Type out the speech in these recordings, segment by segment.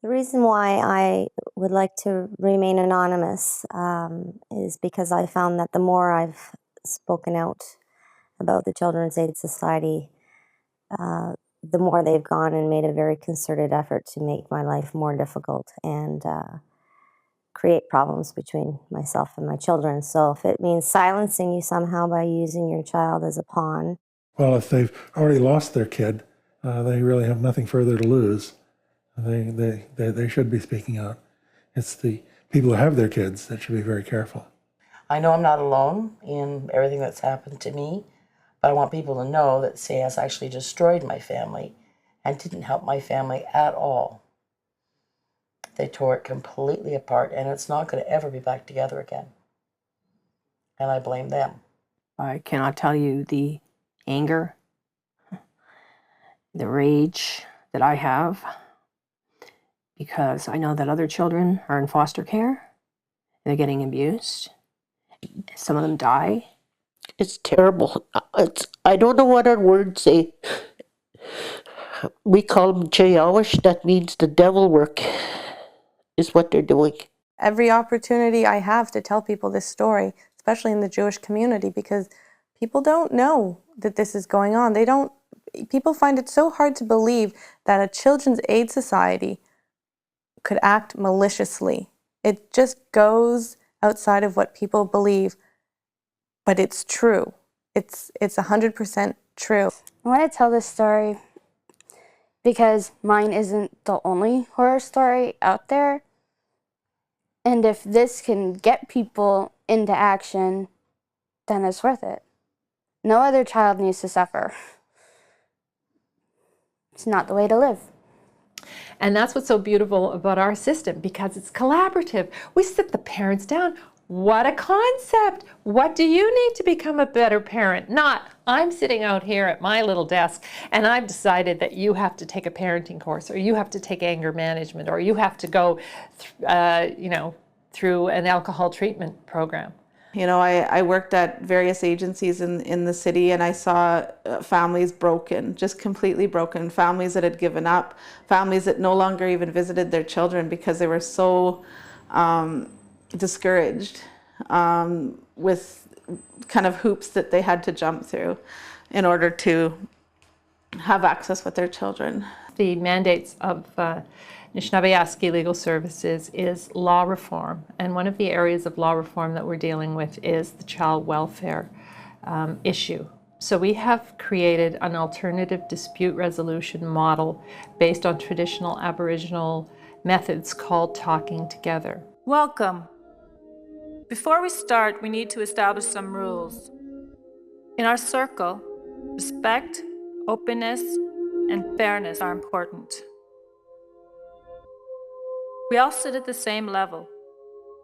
The reason why I would like to remain anonymous is because I found that the more I've spoken out about the Children's Aid Society, the more they've gone and made a very concerted effort to make my life more difficult and create problems between myself and my children. So if it means silencing you somehow by using your child as a pawn. Well, if they've already lost their kid, they really have nothing further to lose. They should be speaking out. It's the people who have their kids that should be very careful. I know I'm not alone in everything that's happened to me, but I want people to know that CS actually destroyed my family and didn't help my family at all. They tore it completely apart, and it's not going to ever be back together again. And I blame them. I cannot tell you the anger, the rage that I have, because I know that other children are in foster care, and they're getting abused. Some of them die. It's terrible. I don't know what our words say. We call them Jayawish, that means the devil work is what they're doing. Every opportunity I have to tell people this story, especially in the Jewish community, because people don't know that this is going on. People find it so hard to believe that a Children's Aid Society could act maliciously. It just goes outside of what people believe, but it's true. It's 100% true. I want to tell this story because mine isn't the only horror story out there. And if this can get people into action, then it's worth it. No other child needs to suffer. It's not the way to live. And that's what's so beautiful about our system, because it's collaborative. We sit the parents down. What a concept! What do you need to become a better parent? Not, I'm sitting out here at my little desk and I've decided that you have to take a parenting course, or you have to take anger management, or you have to go, through an alcohol treatment program. You know, I worked at various agencies in the city, and I saw families broken, just completely broken, families that had given up, families that no longer even visited their children because they were so discouraged with kind of hoops that they had to jump through in order to have access with their children. The mandates of Anishinaabe Legal Services is law reform, and one of the areas of law reform that we're dealing with is the child welfare issue. So we have created an alternative dispute resolution model based on traditional Aboriginal methods called talking together. Welcome. Before we start, we need to establish some rules. In our circle, respect, openness, and fairness are important. We all sit at the same level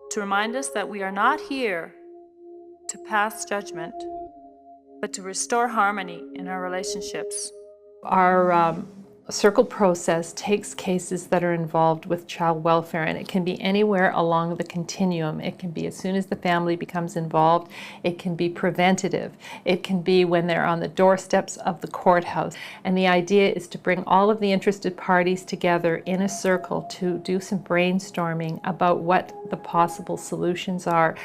to remind us that we are not here to pass judgment, but to restore harmony in our relationships. Our circle process takes cases that are involved with child welfare, and it can be anywhere along the continuum. It can be as soon as the family becomes involved. It can be preventative. It can be when they're on the doorsteps of the courthouse. And the idea is to bring all of the interested parties together in a circle to do some brainstorming about what the possible solutions are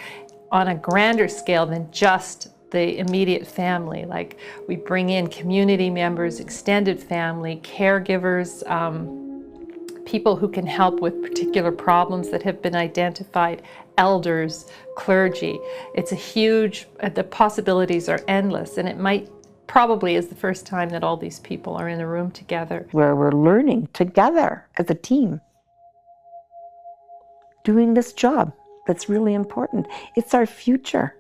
on a grander scale than just the immediate family. Like, we bring in community members, extended family, caregivers, people who can help with particular problems that have been identified, elders, clergy. It's a huge, the possibilities are endless, and it probably is the first time that all these people are in a room together. Where we're learning together as a team, doing this job that's really important. It's our future.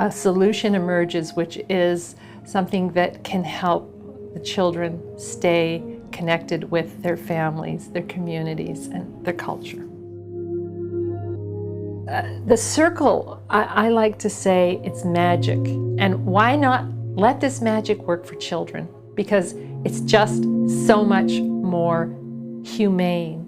A solution emerges, which is something that can help the children stay connected with their families, their communities, and their culture. The circle, I like to say, it's magic. And why not let this magic work for children? Because it's just so much more humane.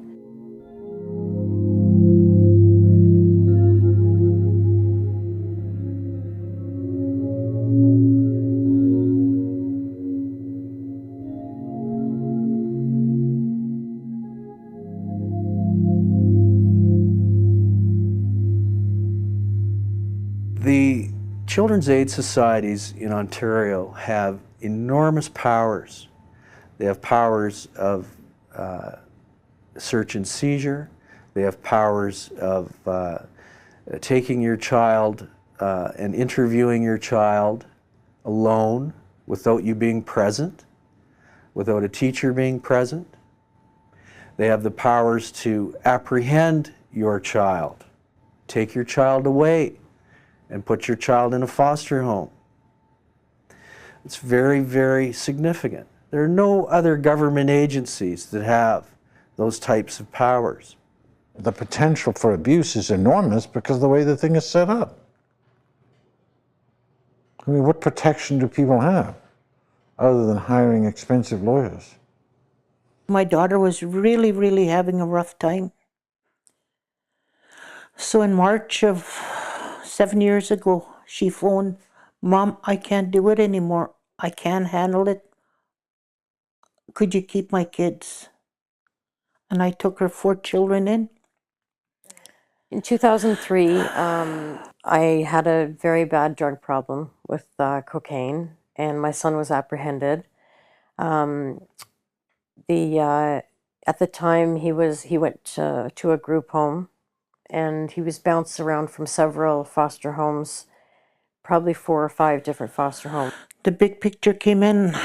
Children's aid societies in Ontario have enormous powers. They have powers of search and seizure. They have powers of taking your child and interviewing your child alone without you being present, without a teacher being present. They have the powers to apprehend your child, take your child away, and put your child in a foster home. It's very, very significant. There are no other government agencies that have those types of powers. The potential for abuse is enormous because of the way the thing is set up. I mean, what protection do people have other than hiring expensive lawyers? My daughter was really, really having a rough time. So in March of 7 years ago, she phoned, "Mom, I can't do it anymore. I can't handle it. Could you keep my kids?" And I took her 4 children in. In 2003, I had a very bad drug problem with cocaine, and my son was apprehended. At the time, he went to a group home, and he was bounced around from several foster homes, probably 4 or 5 different foster homes. The big picture came in,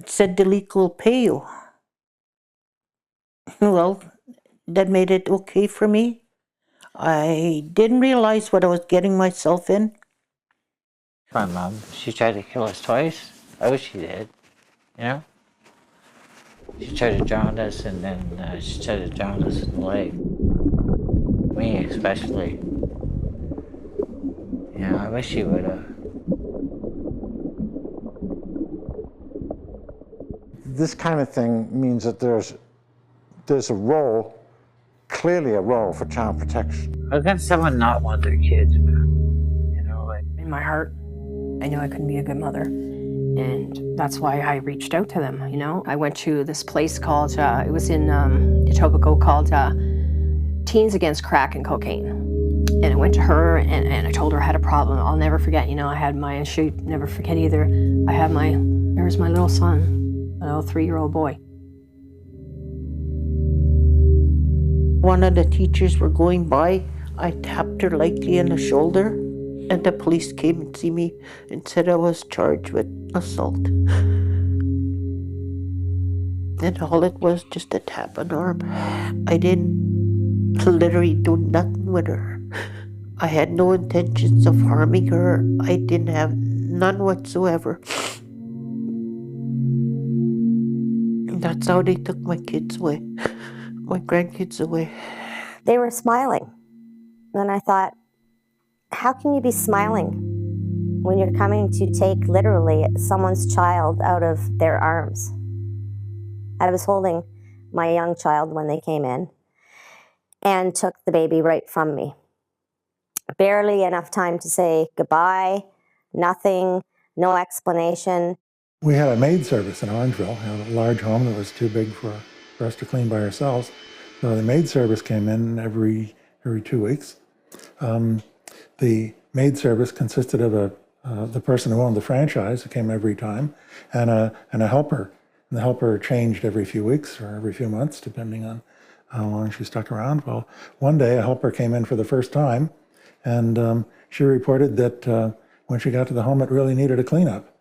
said the league will pay you. Well, that made it okay for me. I didn't realize what I was getting myself in. My mom, she tried to kill us twice. I wish she did, you know? She tried to drown us, and then she tried to drown us in the lake. Me especially. Yeah, I wish she would have. This kind of thing means that there's a role, clearly a role for child protection. How can someone not want their kids, man? You know, like... In my heart, I knew I couldn't be a good mother. And that's why I reached out to them, you know. I went to this place called, it was in Etobicoke, called Teens Against Crack and Cocaine. And I went to her and I told her I had a problem. I'll never forget, you know, I had my, and she'd never forget either, there's my little son, a little 3-year-old boy. One of the teachers were going by. I tapped her lightly on the shoulder, and the police came and see me and said I was charged with assault. And all it was, just a tap on the arm. I didn't literally do nothing with her. I had no intentions of harming her. I didn't have none whatsoever. And that's how they took my kids away, my grandkids away. They were smiling. And I thought, how can you be smiling when you're coming to take literally someone's child out of their arms? I was holding my young child when they came in and took the baby right from me. Barely enough time to say goodbye, nothing, no explanation. We had a maid service in Orangeville, a large home that was too big for us to clean by ourselves. So the maid service came in every 2 weeks. The maid service consisted of the person who owned the franchise, who came every time, and a helper. And the helper changed every few weeks or every few months, depending on how long she stuck around. Well, one day a helper came in for the first time, and she reported that when she got to the home, it really needed a cleanup,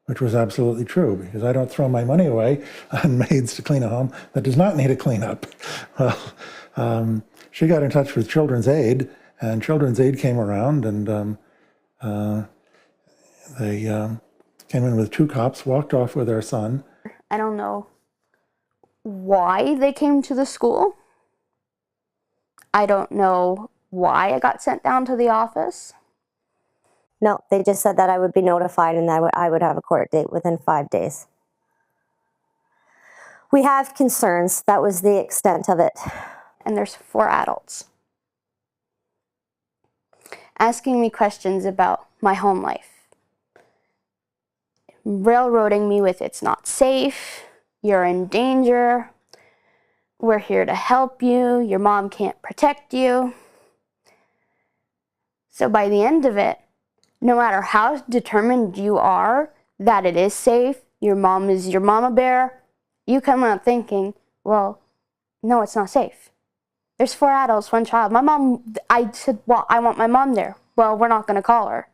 which was absolutely true, because I don't throw my money away on maids to clean a home that does not need a cleanup. Well, she got in touch with Children's Aid, and Children's Aid came around, and they came in with 2 cops, walked off with our son. I don't know why they came to the school. I don't know why I got sent down to the office. No, they just said that I would be notified and that I would have a court date within 5 days. We have concerns. That was the extent of it. And there's 4 adults asking me questions about my home life. Railroading me with, it's not safe, you're in danger, we're here to help you, your mom can't protect you. So by the end of it, no matter how determined you are that it is safe, your mom is your mama bear, you come out thinking, well, no, it's not safe. There's 4 adults, 1 child. My mom, I said, well, I want my mom there. Well, we're not going to call her.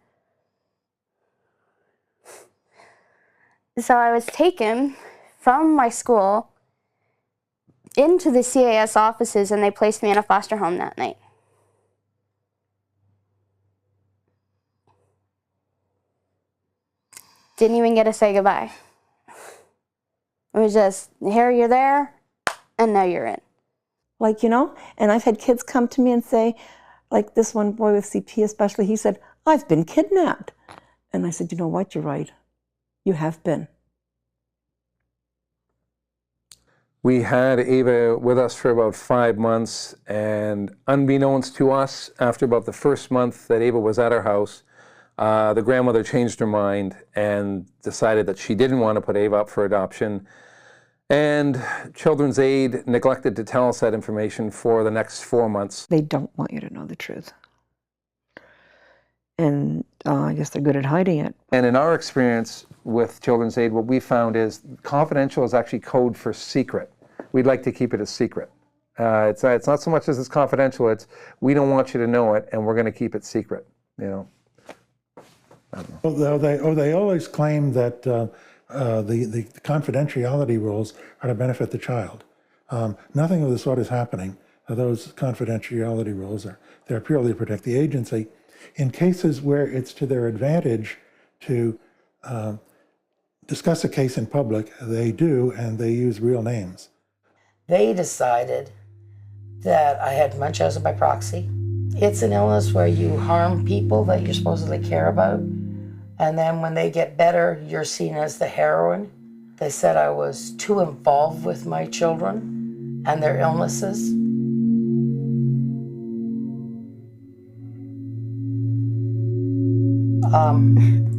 So I was taken from my school into the CAS offices, and they placed me in a foster home that night. Didn't even get to say goodbye. It was just, here, you're there, and now you're in. Like, you know, and I've had kids come to me and say, like this one boy with CP especially, he said, I've been kidnapped. And I said, you know what, you're right. You have been. We had Ava with us for about 5 months, and unbeknownst to us, after about the first month that Ava was at our house, the grandmother changed her mind and decided that she didn't want to put Ava up for adoption. And Children's Aid neglected to tell us that information for the next 4 months. They don't want you to know the truth. And I guess they're good at hiding it. And in our experience with Children's Aid, what we found is confidential is actually code for secret. We'd like to keep it a secret. It's not so much as it's confidential, it's we don't want you to know it, and we're going to keep it secret, you know. They always claim that the confidentiality rules are to benefit the child. Nothing of the sort is happening. Those confidentiality rules are there purely to protect the agency. In cases where it's to their advantage to discuss a case in public, they do, and they use real names. They decided that I had Munchausen by proxy. It's an illness where you harm people that you supposedly care about, and then when they get better, you're seen as the heroine. They said I was too involved with my children and their illnesses.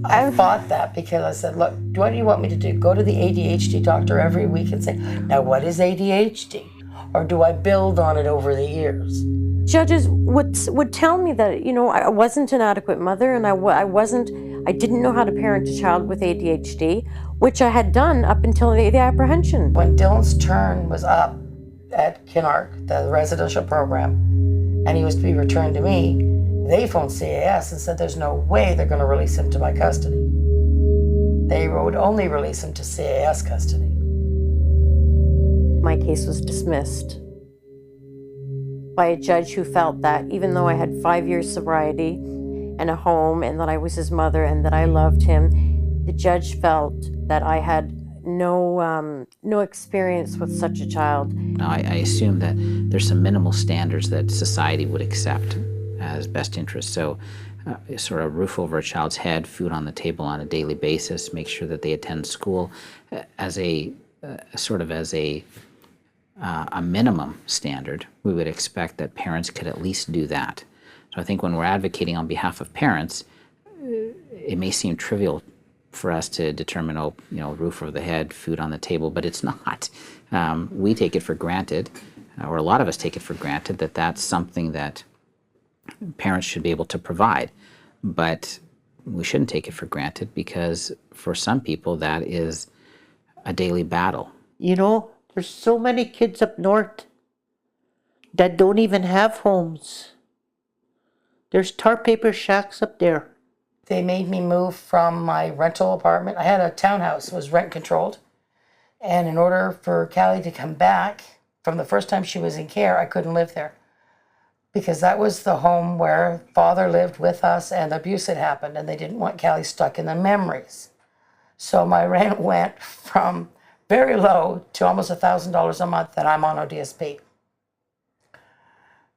I fought that because I said, look, what do you want me to do? Go to the ADHD doctor every week and say, now what is ADHD? Or do I build on it over the years? Judges would tell me that, you know, I wasn't an adequate mother, and I didn't know how to parent a child with ADHD, which I had done up until the apprehension. When Dylan's turn was up at Kinark, the residential program, and he was to be returned to me, they phoned CAS and said there's no way they're going to release him to my custody. They would only release him to CAS custody. My case was dismissed by a judge who felt that even though I had 5 years sobriety and a home, and that I was his mother and that I loved him, the judge felt that I had no experience with such a child. I assume that there's some minimal standards that society would accept as best interest. So sort of roof over a child's head, food on the table on a daily basis, make sure that they attend school as a minimum standard. We would expect that parents could at least do that. So I think when we're advocating on behalf of parents, it may seem trivial for us to determine, roof over the head, food on the table, but it's not. We take it for granted, or a lot of us take it for granted, that that's something that parents should be able to provide. But we shouldn't take it for granted, because for some people that is a daily battle. You know, there's so many kids up north that don't even have homes. There's tar paper shacks up there. They made me move from my rental apartment. I had a townhouse, it was rent controlled. And in order for Callie to come back from the first time she was in care, I couldn't live there, because that was the home where father lived with us and the abuse had happened, and they didn't want Callie stuck in the memories. So my rent went from very low to almost $1,000 a month that I'm on ODSP.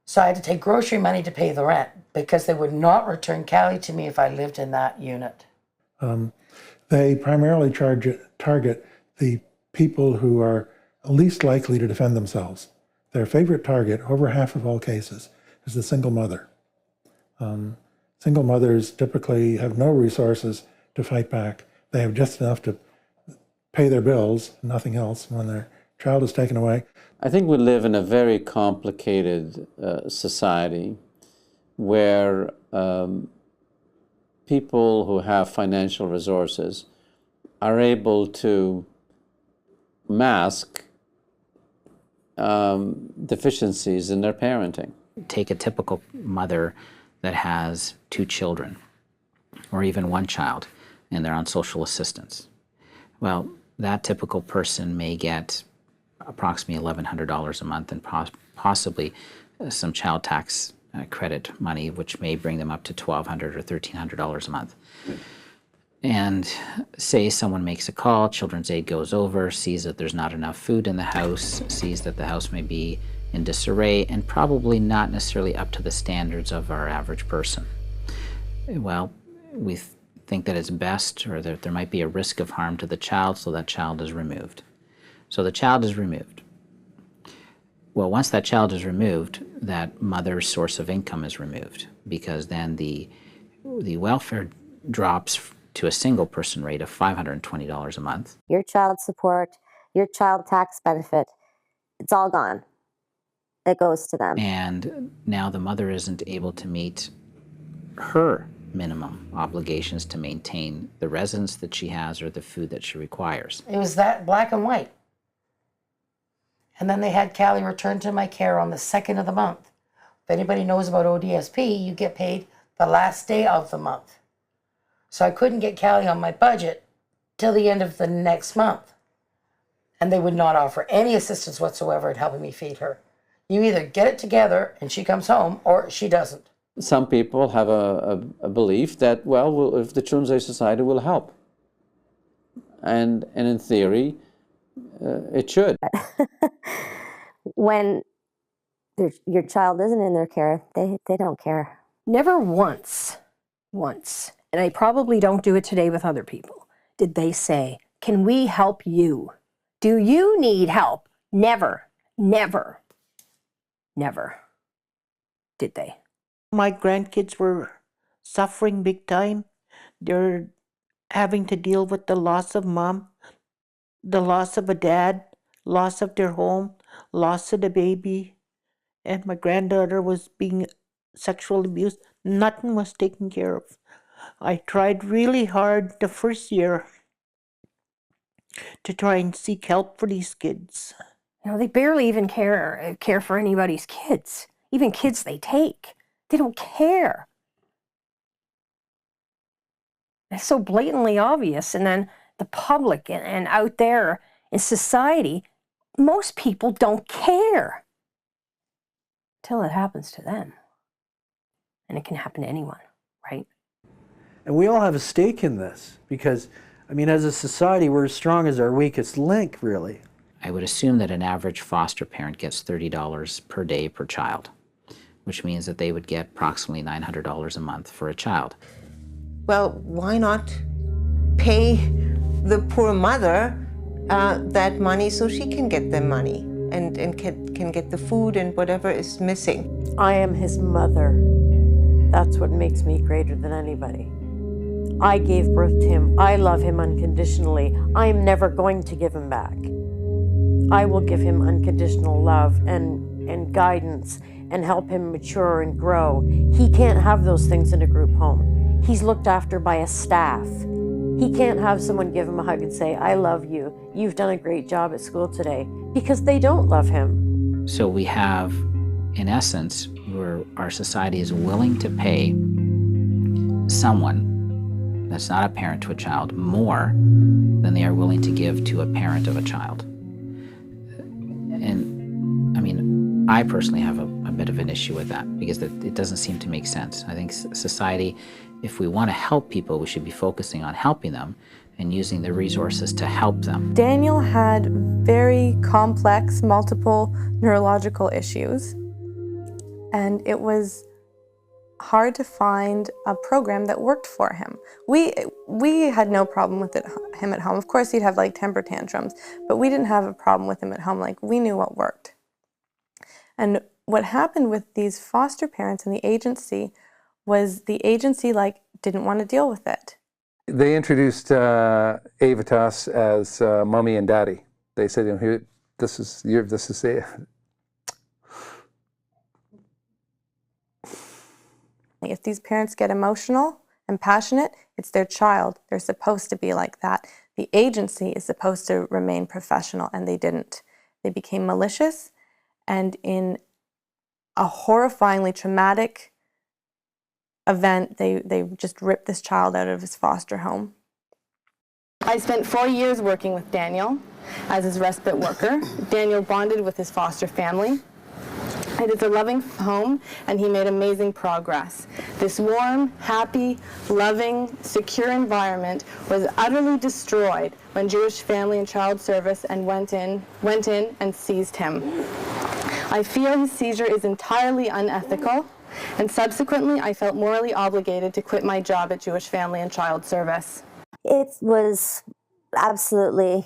So I had to take grocery money to pay the rent, because they would not return Callie to me if I lived in that unit. They primarily target the people who are least likely to defend themselves. Their favorite target, over half of all cases, is the single mother. Single mothers typically have no resources to fight back. They have just enough to pay their bills, nothing else, when their child is taken away. I think we live in a very complicated society where people who have financial resources are able to mask deficiencies in their parenting. Take a typical mother that has 2 children, or even 1 child, and they're on social assistance. Well, that typical person may get approximately $1,100 a month and possibly some child tax credit money, which may bring them up to $1,200 or $1,300 a month. And say someone makes a call, Children's Aid goes over, sees that there's not enough food in the house, sees that the house may be in disarray and probably not necessarily up to the standards of our average person. Well, we think that it's best, or that there might be a risk of harm to the child, so that child is removed. So the child is removed. Well, once that child is removed, that mother's source of income is removed, because then the welfare drops to a single person rate of $520 a month. Your child support, your child tax benefit, it's all gone. It goes to them. And now the mother isn't able to meet her minimum obligations to maintain the residence that she has or the food that she requires. It was that black and white. And then they had Callie returned to my care on the 2nd of the month. If anybody knows about ODSP, you get paid the last day of the month. So I couldn't get Callie on my budget till the end of the next month. And they would not offer any assistance whatsoever in helping me feed her. You either get it together and she comes home, or she doesn't. Some people have a belief that, well, if the Children's Aid Society will help. And in theory, it should. When your child isn't in their care, they don't care. Never once, and I probably don't do it today with other people, did they say, can we help you? Do you need help? Never, never, never did they. My grandkids were suffering big time. They're having to deal with the loss of mom, the loss of a dad, loss of their home, loss of the baby, and my granddaughter was being sexually abused. Nothing was taken care of. I tried really hard the first year to try and seek help for these kids. You know, they barely even care for anybody's kids, even kids they take. They don't care. It's so blatantly obvious. And then the public and out there in society, most people don't care until it happens to them. And it can happen to anyone, right? And we all have a stake in this because, I mean, as a society, we're as strong as our weakest link, really. I would assume that an average foster parent gets $30 per day per child, which means that they would get approximately $900 a month for a child. Well, why not pay the poor mother that money so she can get the money and can get the food and whatever is missing? I am his mother. That's what makes me greater than anybody. I gave birth to him. I love him unconditionally. I am never going to give him back. I will give him unconditional love and guidance and help him mature and grow. He can't have those things in a group home. He's looked after by a staff. He can't have someone give him a hug and say, I love you. You've done a great job at school today, because they don't love him. So we have, in essence, where our society is willing to pay someone that's not a parent to a child more than they are willing to give to a parent of a child. And I mean, I personally have a bit of an issue with that because it doesn't seem to make sense. I think society, if we want to help people, we should be focusing on helping them and using the resources to help them. Daniel had very complex, multiple neurological issues, and it was hard to find a program that worked for him. We had no problem with him at home. Of course, he'd have like temper tantrums, but we didn't have a problem with him at home. Like, we knew what worked. And what happened with these foster parents and the agency was the agency didn't want to deal with it. They introduced Ava to us as mommy and daddy. They said, "Here, this is it." If these parents get emotional and passionate, it's their child. They're supposed to be like that. The agency is supposed to remain professional, and they didn't. They became malicious, and in a horrifyingly traumatic event, they just ripped this child out of his foster home. I spent 4 years working with Daniel as his respite worker. Daniel bonded with his foster family. It is a loving home, and he made amazing progress. This warm, happy, loving, secure environment was utterly destroyed when Jewish Family and Child Service went in and seized him. I feel his seizure is entirely unethical, and subsequently I felt morally obligated to quit my job at Jewish Family and Child Service. It was absolutely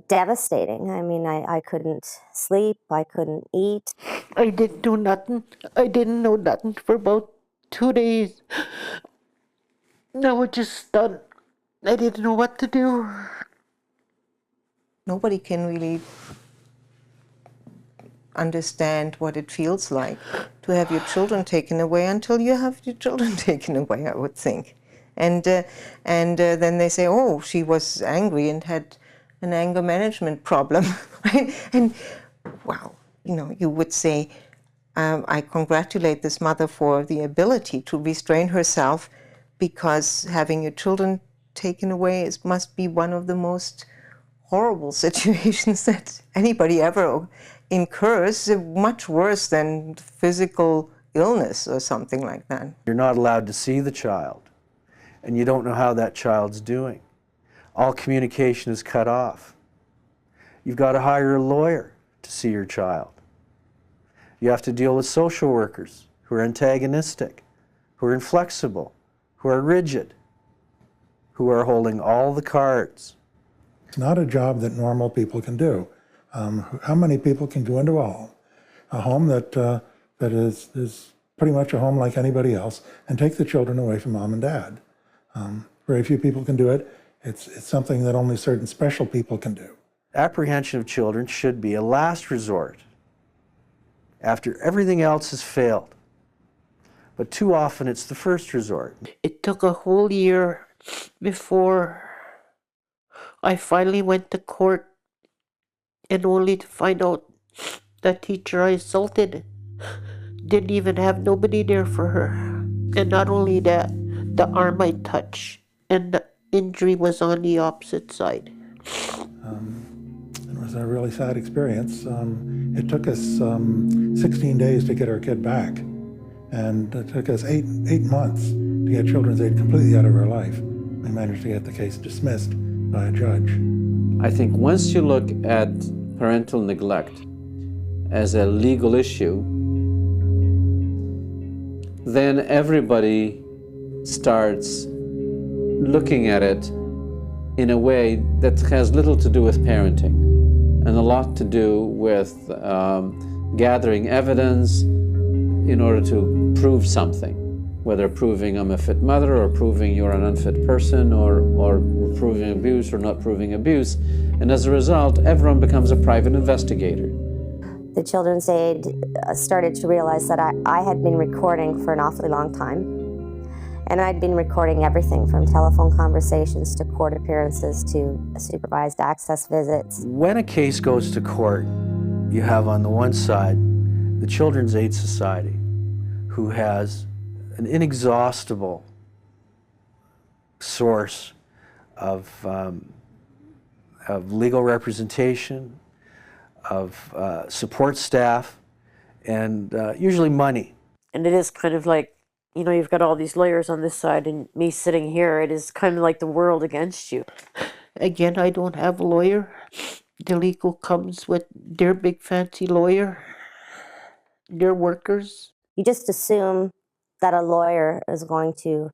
devastating. I mean, I couldn't sleep, I couldn't eat. I didn't do nothing. I didn't know nothing for about 2 days. I was just stunned. I didn't know what to do. Nobody can really understand what it feels like to have your children taken away until you have your children taken away, I would think. And then they say, oh, she was angry and had an anger management problem, right? And wow, you would say, I congratulate this mother for the ability to restrain herself, because having your children taken away must be one of the most horrible situations that anybody ever incurs, much worse than physical illness or something like that. You're not allowed to see the child, and you don't know how that child's doing. All communication is cut off. You've got to hire a lawyer to see your child. You have to deal with social workers who are antagonistic, who are inflexible, who are rigid, who are holding all the cards. It's not a job that normal people can do. How many people can go into a home? A home that is pretty much a home like anybody else, and take the children away from mom and dad. Very few people can do it. It's something that only certain special people can do. Apprehension of children should be a last resort after everything else has failed. But too often it's the first resort. It took a whole year before I finally went to court, and only to find out that teacher I assaulted didn't even have nobody there for her. And not only that, the arm I touched and the injury was on the opposite side. It was a really sad experience. It took us 16 days to get our kid back, and it took us eight months to get children's aid completely out of our life. We managed to get the case dismissed by a judge. I think once you look at parental neglect as a legal issue, then everybody starts looking at it in a way that has little to do with parenting and a lot to do with gathering evidence in order to prove something, whether proving I'm a fit mother or proving you're an unfit person or proving abuse or not proving abuse. And as a result, everyone becomes a private investigator. The Children's Aid started to realize that I had been recording for an awfully long time. And I'd been recording everything from telephone conversations to court appearances to supervised access visits. When a case goes to court, you have on the one side the Children's Aid Society, who has an inexhaustible source of legal representation, of support staff, and usually money. And it is kind of like, you've got all these lawyers on this side and me sitting here. It is kind of like the world against you. Again, I don't have a lawyer. The legal comes with their big fancy lawyer, their workers. You just assume that a lawyer is going to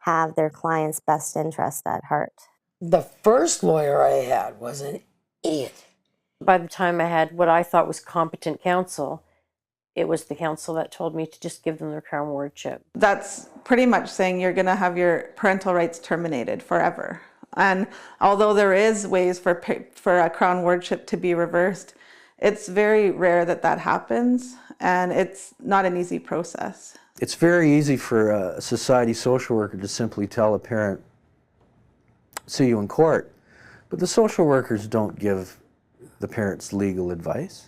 have their client's best interest at heart. The first lawyer I had was an idiot. By the time I had what I thought was competent counsel, it was the counsel that told me to just give them their crown wardship. That's pretty much saying you're going to have your parental rights terminated forever. And although there is ways for a crown wardship to be reversed, it's very rare that that happens, and it's not an easy process. It's very easy for a society social worker to simply tell a parent, see you in court. But the social workers don't give the parents legal advice.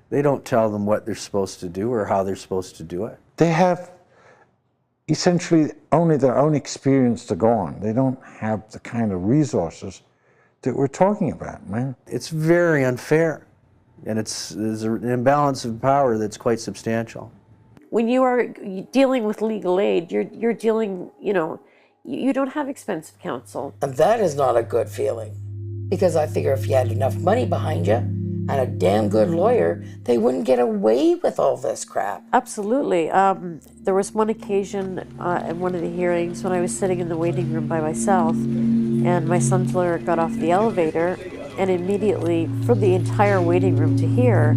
They don't tell them what they're supposed to do or how they're supposed to do it. They have essentially only their own experience to go on. They don't have the kind of resources that we're talking about, man. It's very unfair, and there's an imbalance of power that's quite substantial. When you are dealing with legal aid, you're dealing, you know, you don't have expensive counsel. And that is not a good feeling, because I figure if you had enough money behind you and a damn good lawyer, they wouldn't get away with all this crap. Absolutely. There was one occasion at one of the hearings when I was sitting in the waiting room by myself, and my son's lawyer got off the elevator and immediately, for the entire waiting room to hear,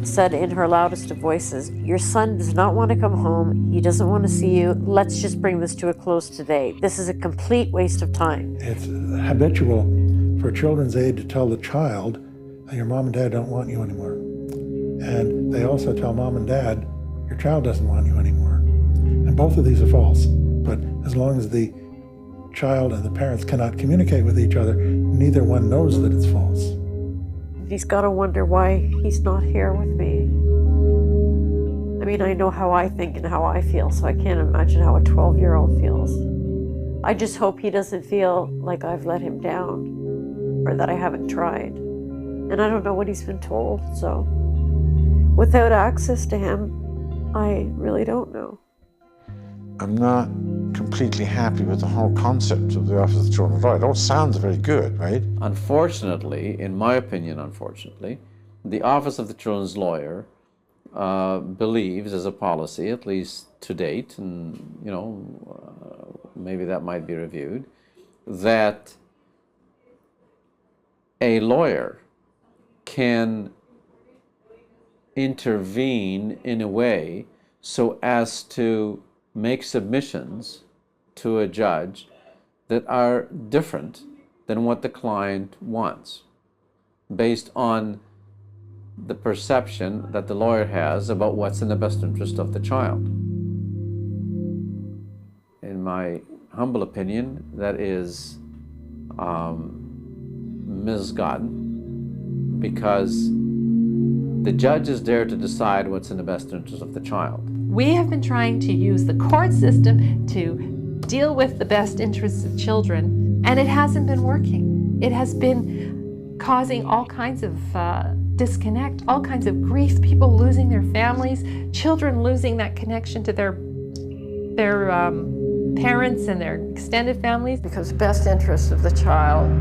said in her loudest of voices, "Your son does not want to come home. He doesn't want to see you. Let's just bring this to a close today. This is a complete waste of time." It's habitual for children's aid to tell the child, your mom and dad don't want you anymore. And they also tell mom and dad, your child doesn't want you anymore. And both of these are false. But as long as the child and the parents cannot communicate with each other, neither one knows that it's false. He's got to wonder why he's not here with me. I mean, I know how I think and how I feel, so I can't imagine how a 12-year-old feels. I just hope he doesn't feel like I've let him down or that I haven't tried. And I don't know what he's been told, so without access to him, I really don't know. I'm not completely happy with the whole concept of the Office of the Children's Lawyer. It all sounds very good, right? Unfortunately, in my opinion, unfortunately, the Office of the Children's Lawyer believes as a policy, at least to date, and you know, maybe that might be reviewed, that a lawyer can intervene in a way so as to make submissions to a judge that are different than what the client wants, based on the perception that the lawyer has about what's in the best interest of the child. In my humble opinion, that is misguided, because the judge is there to decide what's in the best interest of the child. We have been trying to use the court system to deal with the best interests of children, and it hasn't been working. It has been causing all kinds of disconnect, all kinds of grief, people losing their families, children losing that connection to their parents and their extended families. Because best interest of the child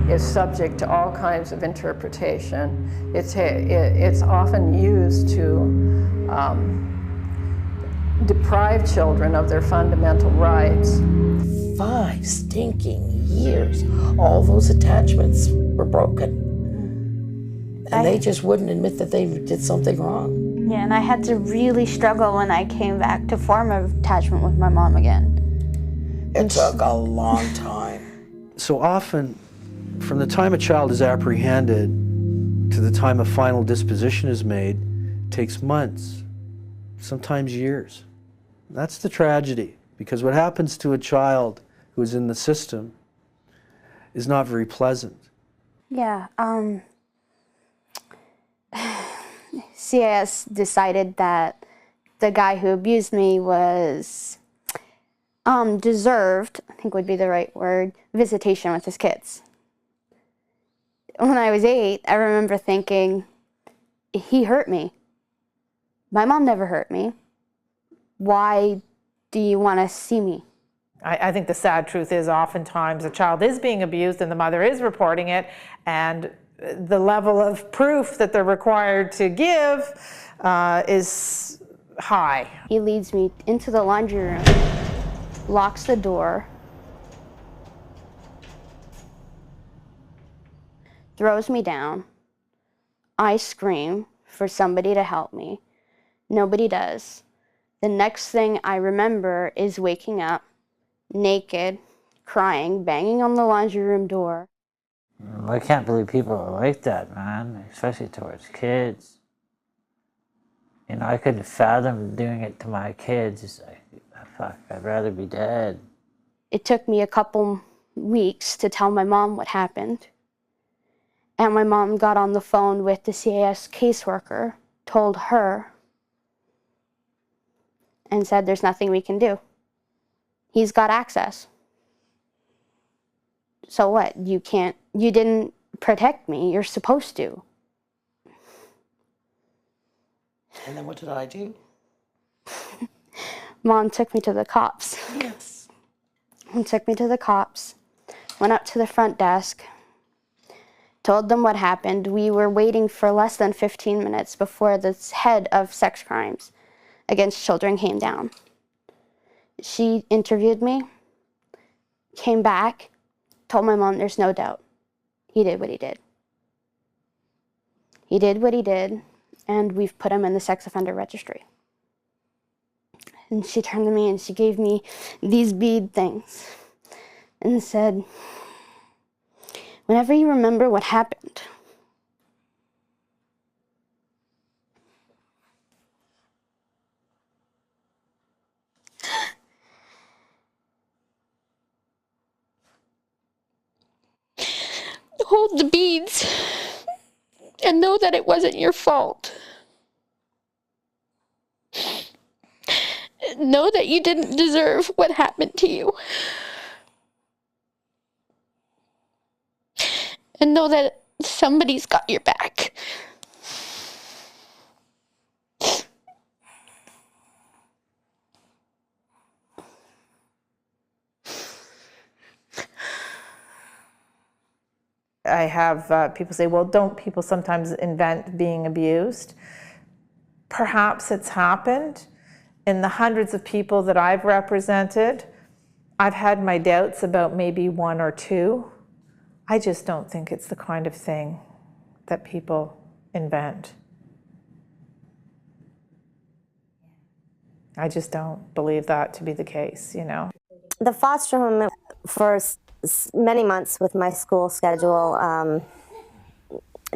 is subject to all kinds of interpretation. It's often used to deprive children of their fundamental rights. 5 stinking years, all those attachments were broken. And they just wouldn't admit that they did something wrong. Yeah, and I had to really struggle when I came back to form an attachment with my mom again. It took a long time. So often, from the time a child is apprehended to the time a final disposition is made, takes months, sometimes years. That's the tragedy, because what happens to a child who is in the system is not very pleasant. Yeah, CIS decided that the guy who abused me was deserved, I think would be the right word, visitation with his kids. When I was 8, I remember thinking, he hurt me. My mom never hurt me. Why do you want to see me? I think the sad truth is oftentimes a child is being abused and the mother is reporting it, and the level of proof that they're required to give is high. He leads me into the laundry room, locks the door, throws me down. I scream for somebody to help me. Nobody does. The next thing I remember is waking up, naked, crying, banging on the laundry room door. I can't believe people are like that, man, especially towards kids. You know, I couldn't fathom doing it to my kids. It's like, fuck, I'd rather be dead. It took me a couple weeks to tell my mom what happened. And my mom got on the phone with the CAS caseworker, told her, and said, there's nothing we can do. He's got access. So what? You didn't protect me. You're supposed to. And then what did I do? Mom took me to the cops. Yes. And took me to the cops, went up to the front desk, told them what happened. We were waiting for less than 15 minutes before the head of sex crimes against children came down. She interviewed me, came back, told my mom there's no doubt. He did what he did. He did what he did, and we've put him in the sex offender registry. And she turned to me and she gave me these bead things and said, whenever you remember what happened, hold the beads and know that it wasn't your fault. Know that you didn't deserve what happened to you. And know that somebody's got your back. I have people say, well, don't people sometimes invent being abused? Perhaps it's happened. In the hundreds of people that I've represented, I've had my doubts about maybe one or two. I just don't think it's the kind of thing that people invent. I just don't believe that to be the case, you know. The foster home, for many months with my school schedule,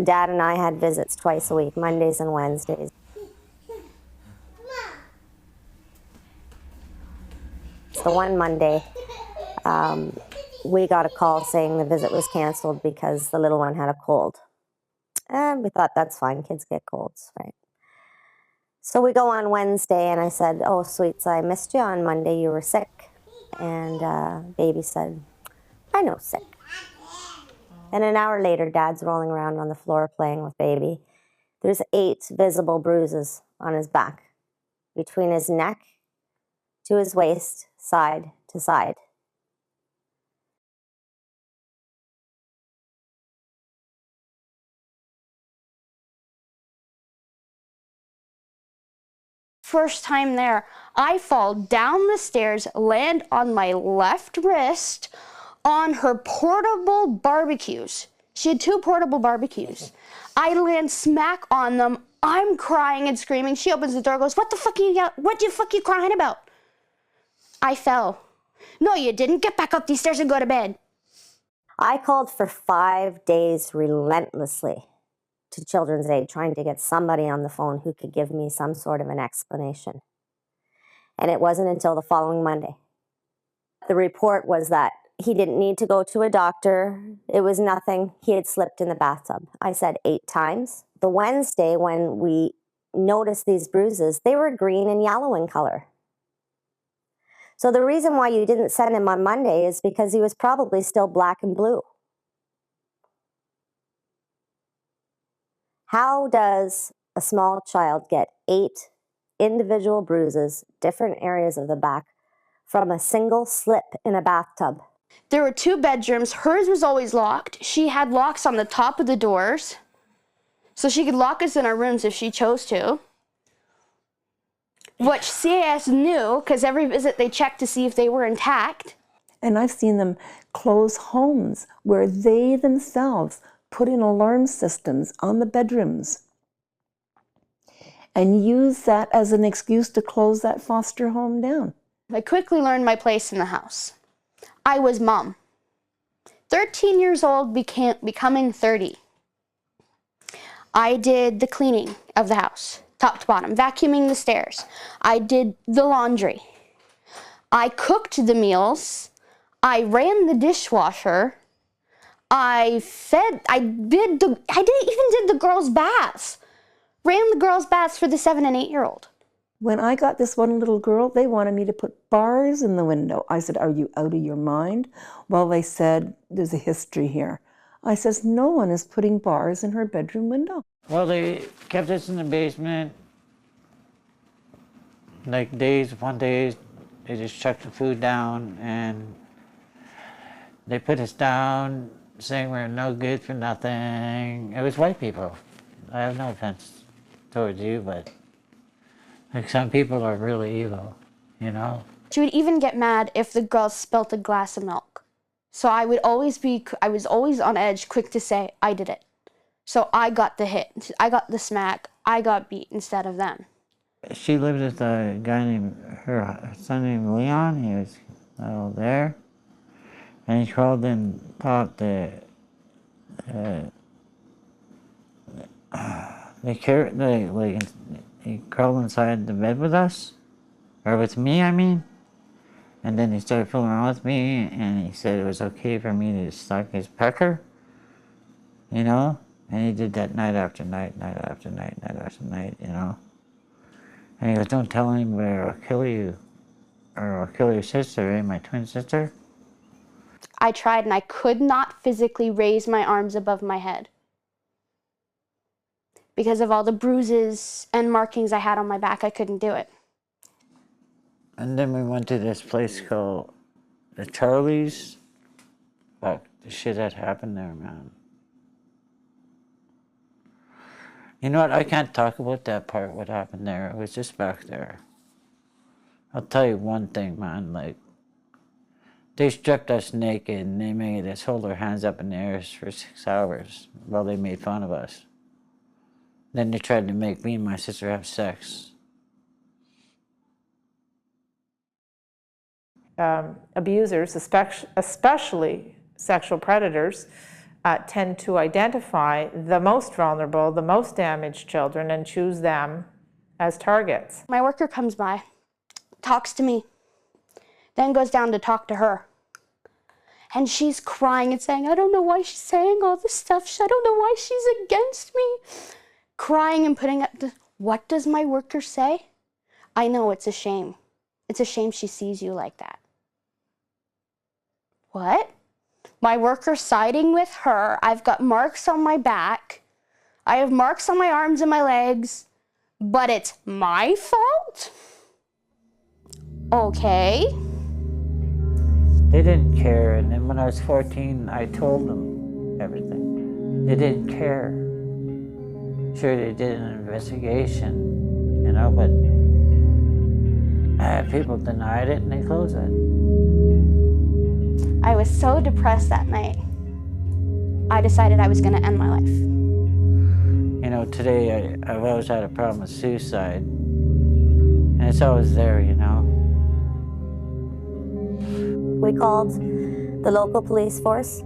Dad and I had visits twice a week, Mondays and Wednesdays. The one Monday, we got a call saying the visit was canceled because the little one had a cold. And we thought, that's fine, kids get colds, right? So we go on Wednesday, and I said, oh, sweets, I missed you on Monday, you were sick. And baby said, I know sick. And an hour later, Dad's rolling around on the floor playing with baby. There's 8 visible bruises on his back, between his neck to his waist, side to side. First time there, I fall down the stairs, land on my left wrist on her portable barbecues. She had 2 portable barbecues. I land smack on them. I'm crying and screaming. She opens the door, goes, what the fuck you crying about? I fell. No, you didn't. Get back up these stairs and go to bed. I called for 5 days relentlessly to Children's Aid, trying to get somebody on the phone who could give me some sort of an explanation. And it wasn't until the following Monday. The report was that he didn't need to go to a doctor. It was nothing. He had slipped in the bathtub. I said 8 times. The Wednesday when we noticed these bruises, they were green and yellow in color. So the reason why you didn't send him on Monday is because he was probably still black and blue. How does a small child get 8 individual bruises, different areas of the back, from a single slip in a bathtub? There were 2 bedrooms. Hers was always locked. She had locks on the top of the doors, so she could lock us in our rooms if she chose to. Which CAS knew, because every visit they checked to see if they were intact. And I've seen them close homes where they themselves put in alarm systems on the bedrooms and use that as an excuse to close that foster home down. I quickly learned my place in the house. I was mom. 13 years old, becoming 30. I did the cleaning of the house. top to bottom, vacuuming the stairs. I did the laundry. I cooked the meals. I ran the dishwasher. I even did the girls' baths. Ran the girls' baths for the 7 and 8-year-old. When I got this one little girl, they wanted me to put bars in the window. I said, are you out of your mind? Well, they said, there's a history here. I says, no one is putting bars in her bedroom window. Well, they kept us in the basement. Like one day, they just chucked the food down and they put us down saying we're no good for nothing. It was white people. I have no offense towards you, but like some people are really evil, you know? She would even get mad if the girls spilt a glass of milk. So I was always on edge, quick to say, I did it. So I got the hit, I got the smack, I got beat instead of them. She lived with a guy her son named Leon. He was there. And he crawled in, thought that he crawled inside the bed with us, or with me, I mean. And then he started fooling around with me, and he said it was okay for me to suck his pecker, you know? And he did that night after night, night after night, night after night, you know? And he goes, don't tell anybody or I'll kill you, or I'll kill your sister, eh, my twin sister. I tried and I could not physically raise my arms above my head because of all the bruises and markings I had on my back. I couldn't do it. And then we went to this place called the Charlies. Fuck, the shit that happened there, man. You know what, I can't talk about that part, what happened there. It was just back there. I'll tell you one thing, man, like, they stripped us naked and they made us hold our hands up in the air for 6 hours while they made fun of us. Then they tried to make me and my sister have sex. Abusers, especially sexual predators, tend to identify the most vulnerable, the most damaged children and choose them as targets. My worker comes by, talks to me, then goes down to talk to her. And she's crying and saying, I don't know why she's saying all this stuff. I don't know why she's against me. Crying and putting up the, what does my worker say? I know, it's a shame. It's a shame she sees you like that. What? My worker siding with her. I've got marks on my back. I have marks on my arms and my legs. But it's my fault? Okay. They didn't care, and then when I was 14, I told them everything. They didn't care. Sure, they did an investigation, you know, but people denied it and they closed it. I was so depressed that night. I decided I was going to end my life. You know, today I've always had a problem with suicide, and it's always there, you know. We called the local police force.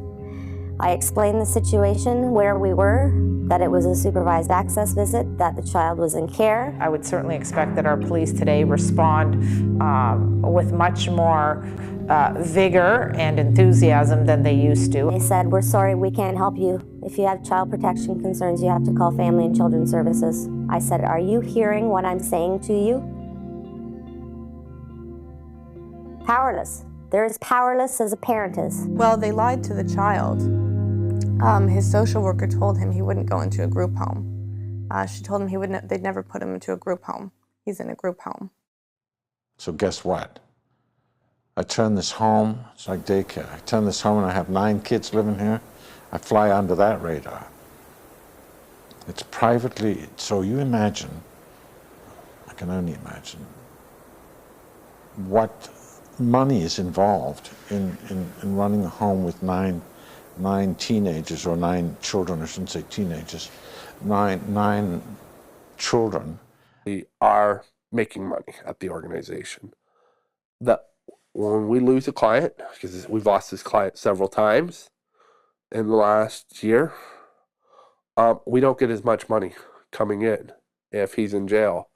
I explained the situation, where we were, that it was a supervised access visit, that the child was in care. I would certainly expect that our police today respond with much more vigor and enthusiasm than they used to. They said, we're sorry, we can't help you. If you have child protection concerns, you have to call Family and Children's Services. I said, are you hearing what I'm saying to you? Powerless. They're as powerless as a parent is. Well, they lied to the child. His social worker told him he wouldn't go into a group home. She told him they'd never put him into a group home. He's in a group home. So guess what? I turn this home, it's like daycare. I turn this home and I have 9 kids living here. I fly under that radar. It's privately, so you imagine, I can only imagine, what money is involved in running a home with nine teenagers, or 9 children, I shouldn't say teenagers, nine children. We are making money at the organization. When we lose a client, because we've lost this client several times in the last year, we don't get as much money coming in if he's in jail,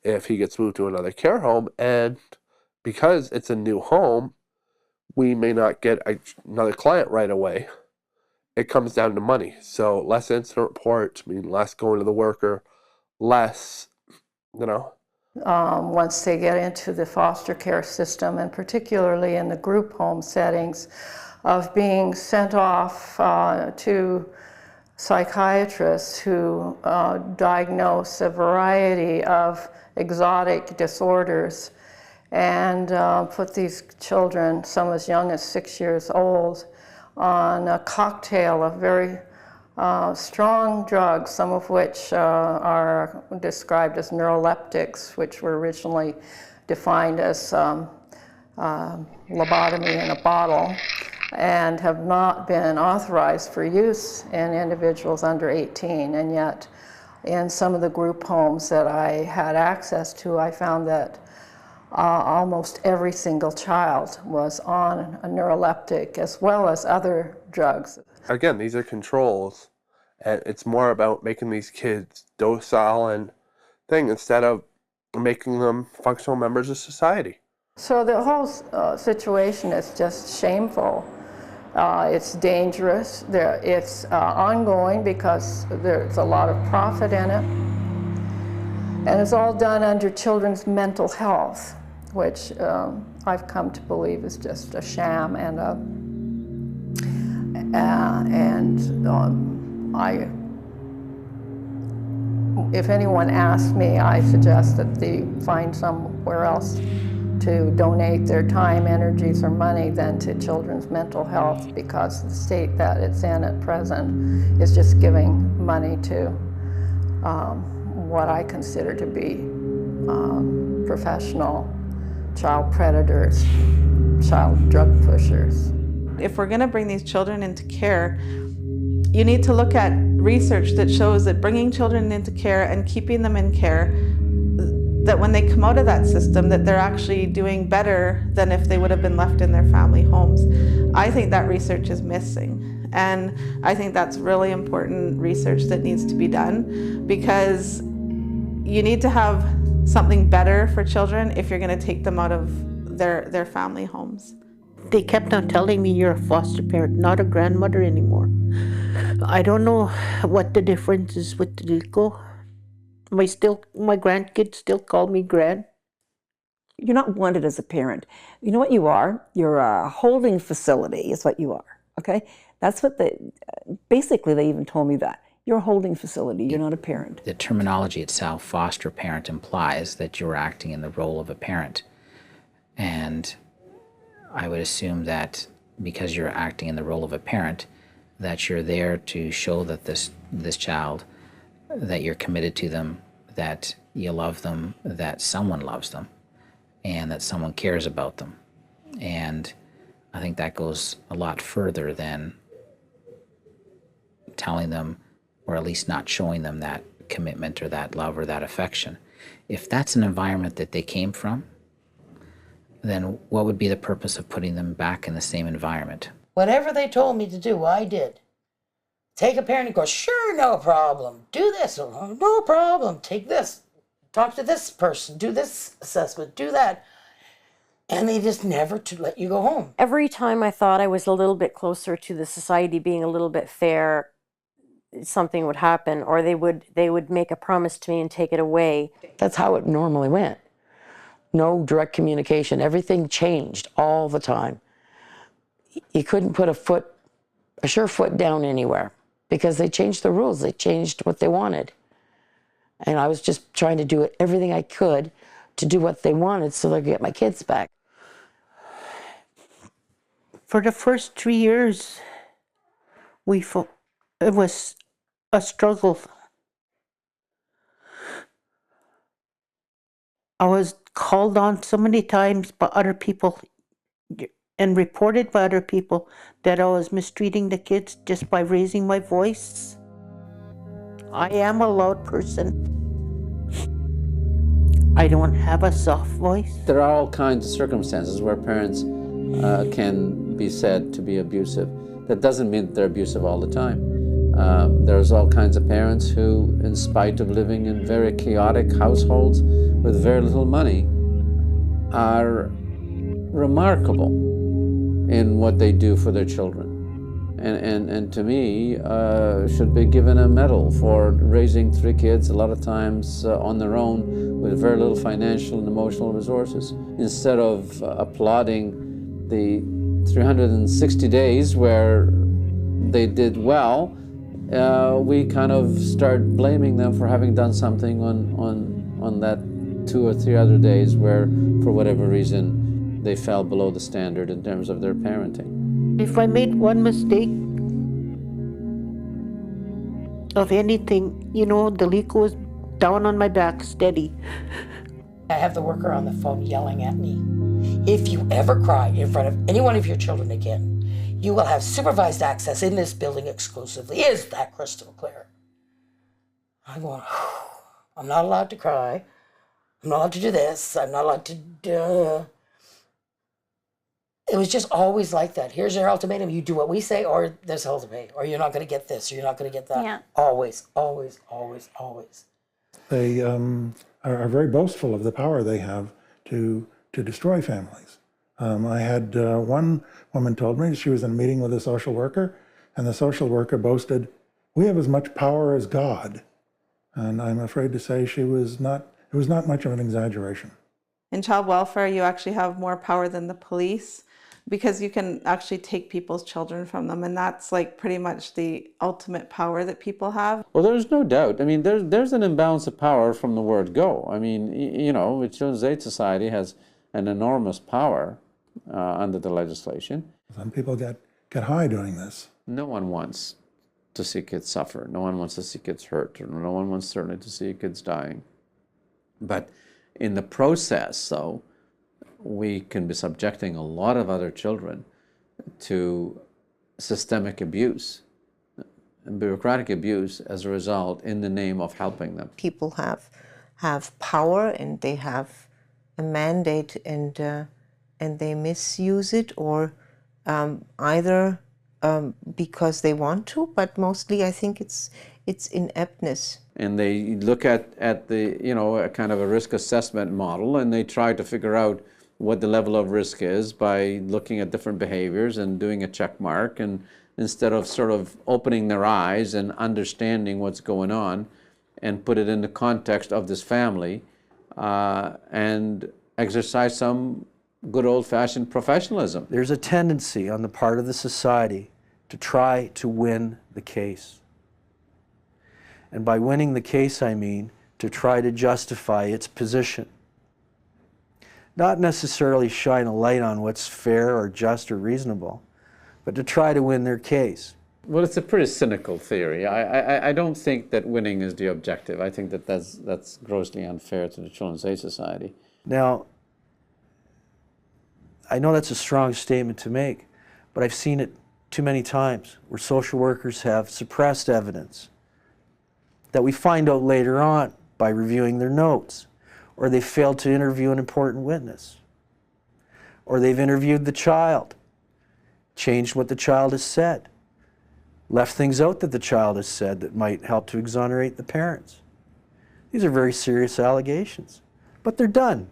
if he gets moved to another care home. And because it's a new home, we may not get another client right away. It comes down to money. So less incident reports mean less going to the worker, less, Once they get into the foster care system, and particularly in the group home settings, of being sent off to psychiatrists who diagnose a variety of exotic disorders and put these children, some as young as 6 years old, on a cocktail of very strong drugs, some of which are described as neuroleptics, which were originally defined as lobotomy in a bottle, and have not been authorized for use in individuals under 18. And yet, in some of the group homes that I had access to, I found that almost every single child was on a neuroleptic as well as other drugs. Again, these are controls, and it's more about making these kids docile and instead of making them functional members of society. So the whole situation is just shameful. It's dangerous. It's ongoing because there's a lot of profit in it. And it's all done under children's mental health, which I've come to believe is just a sham and if anyone asks me, I suggest that they find somewhere else to donate their time, energies, or money than to children's mental health, because the state that it's in at present is just giving money to what I consider to be professional child predators, child drug pushers. If we're going to bring these children into care, you need to look at research that shows that bringing children into care and keeping them in care, that when they come out of that system, that they're actually doing better than if they would have been left in their family homes. I think that research is missing. And I think that's really important research that needs to be done, because you need to have something better for children if you're going to take them out of their family homes. They kept on telling me you're a foster parent, not a grandmother anymore. I don't know what the difference is with the legal. My grandkids still call me Gran. You're not wanted as a parent. You know what you are? You're a holding facility is what you are, okay? That's what basically they even told me that. You're a holding facility, you're not a parent. The terminology itself, foster parent, implies that you're acting in the role of a parent. And I would assume that because you're acting in the role of a parent, that you're there to show that this child, that you're committed to them, that you love them, that someone loves them, and that someone cares about them. And I think that goes a lot further than telling them, or at least not showing them, that commitment or that love or that affection. If that's an environment that they came from, then what would be the purpose of putting them back in the same environment? Whatever they told me to do, I did. Take a parenting course, sure, no problem. Do this, no problem. Take this, talk to this person, do this assessment, do that. And they just never to let you go home. Every time I thought I was a little bit closer to the society being a little bit fair, something would happen, or they would make a promise to me and take it away. That's how it normally went. No direct communication. Everything changed all the time. You couldn't put a sure foot down anywhere because they changed the rules. They changed what they wanted. And I was just trying to do everything I could to do what they wanted so they could get my kids back. For the first 3 years, it was a struggle. I was called on so many times by other people and reported by other people that I was mistreating the kids just by raising my voice. I am a loud person. I don't have a soft voice. There are all kinds of circumstances where parents can be said to be abusive. That doesn't mean that they're abusive all the time. There's all kinds of parents who, in spite of living in very chaotic households with very little money, are remarkable in what they do for their children. And to me, should be given a medal for raising 3 kids, a lot of times on their own, with very little financial and emotional resources. Instead of applauding the 360 days where they did well, we kind of start blaming them for having done something on that 2 or 3 other days where, for whatever reason, they fell below the standard in terms of their parenting. If I made one mistake of anything, you know, the leak was down on my back, steady. I have the worker on the phone yelling at me. If you ever cry in front of any one of your children again, you will have supervised access in this building exclusively. Is that crystal clear? I'm going, I'm not allowed to cry. I'm not allowed to do this. I'm not allowed to... It was just always like that. Here's your ultimatum. You do what we say, or there's hell to pay, or you're not going to get this, or you're not going to get that. Yeah. Always, always, always, always. They are very boastful of the power they have to destroy families. I had one woman told me she was in a meeting with a social worker, and the social worker boasted, "We have as much power as God." And I'm afraid to say it was not much of an exaggeration. In child welfare, you actually have more power than the police, because you can actually take people's children from them, and that's like pretty much the ultimate power that people have. Well, there's no doubt. I mean, there's an imbalance of power from the word go. I mean, you know, the Children's Aid Society has an enormous power under the legislation. Some people get high doing this. No one wants to see kids suffer. No one wants to see kids hurt. Or no one wants certainly to see kids dying. But in the process, though, we can be subjecting a lot of other children to systemic abuse and bureaucratic abuse as a result in the name of helping them. People have power and they have a mandate, and they misuse it, or either because they want to, but mostly I think it's ineptness. And they look at the, you know, a kind of a risk assessment model, and they try to figure out what the level of risk is by looking at different behaviors and doing a check mark, and instead of sort of opening their eyes and understanding what's going on and put it in the context of this family and exercise some good old-fashioned professionalism. There's a tendency on the part of the society to try to win the case. And by winning the case, I mean to try to justify its position. Not necessarily shine a light on what's fair or just or reasonable, but to try to win their case. Well, it's a pretty cynical theory. I don't think that winning is the objective. I think that that's grossly unfair to the Children's Aid Society. Now, I know that's a strong statement to make, but I've seen it too many times where social workers have suppressed evidence that we find out later on by reviewing their notes, or they failed to interview an important witness, or they've interviewed the child, changed what the child has said, left things out that the child has said that might help to exonerate the parents. These are very serious allegations, but they're done,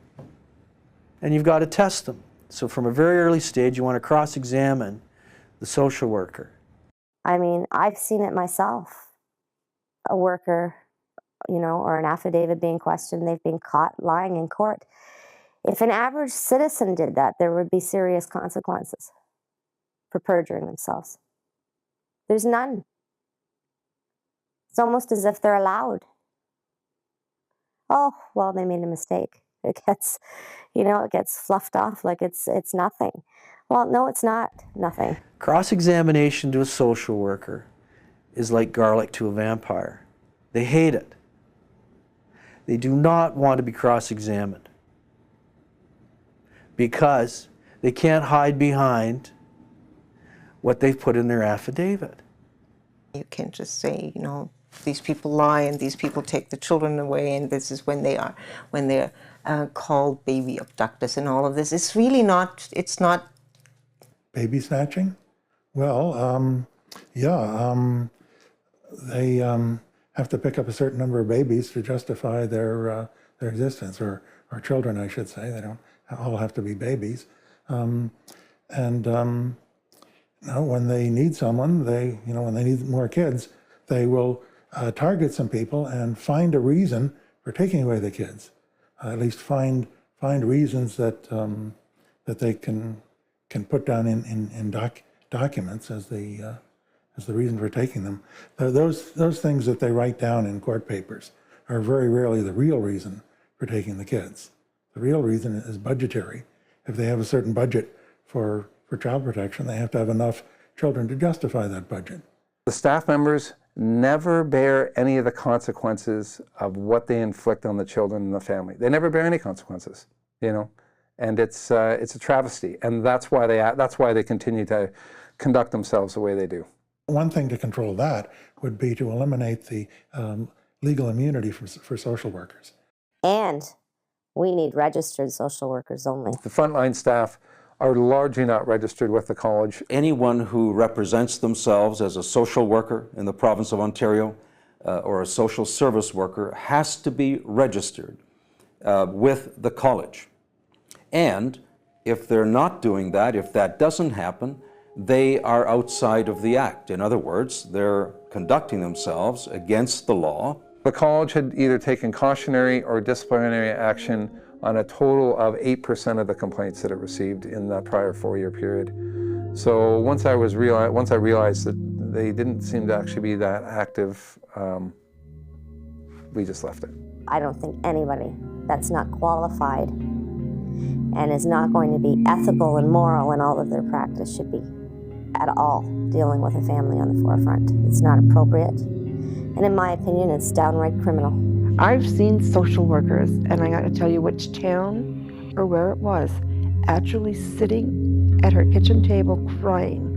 and you've got to test them. So from a very early stage, you want to cross-examine the social worker. I mean, I've seen it myself. A worker, you know, or an affidavit being questioned, they've been caught lying in court. If an average citizen did that, there would be serious consequences for perjuring themselves. There's none. It's almost as if they're allowed. Oh, well, they made a mistake. It gets, you know, it gets fluffed off like it's nothing. Well, no, it's not nothing. Cross-examination to a social worker is like garlic to a vampire. They hate it. They do not want to be cross-examined because they can't hide behind what they've put in their affidavit. You can't just say, you know, these people lie and these people take the children away, and this is when they're called baby abductors and all of this. It's really not, it's not. Baby snatching? Well, yeah. they have to pick up a certain number of babies to justify their existence, or children, I should say. They don't all have to be babies. When they need someone, when they need more kids, they will target some people and find a reason for taking away the kids. At least find reasons that that they can put down in documents as the reason for taking them. Those things that they write down in court papers are very rarely the real reason for taking the kids. The real reason is budgetary. If they have a certain budget for child protection, they have to have enough children to justify that budget. The staff members never bear any of the consequences of what they inflict on the children and the family. They never bear any consequences, and it's a travesty, and that's why they continue to conduct themselves the way they do. One thing to control that would be to eliminate the legal immunity for social workers. And we need registered social workers only. The frontline staff are largely not registered with the college. Anyone who represents themselves as a social worker in the province of Ontario or a social service worker has to be registered with the college. And if they're not doing that, if that doesn't happen, they are outside of the act. In other words, they're conducting themselves against the law. The college had either taken cautionary or disciplinary action on a total of 8% of the complaints that it received in the prior 4-year period. So once I realized that they didn't seem to actually be that active, we just left it. I don't think anybody that's not qualified and is not going to be ethical and moral in all of their practice should be at all dealing with a family on the forefront. It's not appropriate. And in my opinion, it's downright criminal. I've seen social workers, and I got to tell you which town or where it was, actually sitting at her kitchen table crying,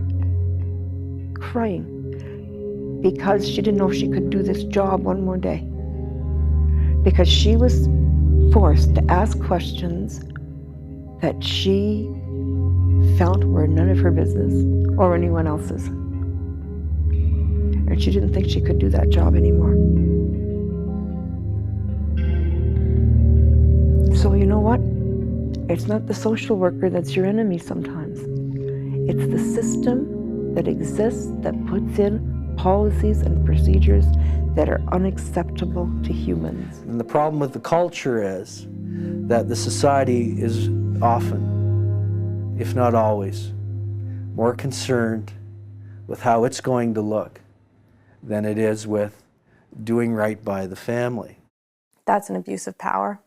because she didn't know if she could do this job one more day. Because she was forced to ask questions that she felt were none of her business or anyone else's. And she didn't think she could do that job anymore. So you know what? It's not the social worker that's your enemy sometimes. It's the system that exists that puts in policies and procedures that are unacceptable to humans. And the problem with the culture is that the society is often, if not always, more concerned with how it's going to look than it is with doing right by the family. That's an abuse of power.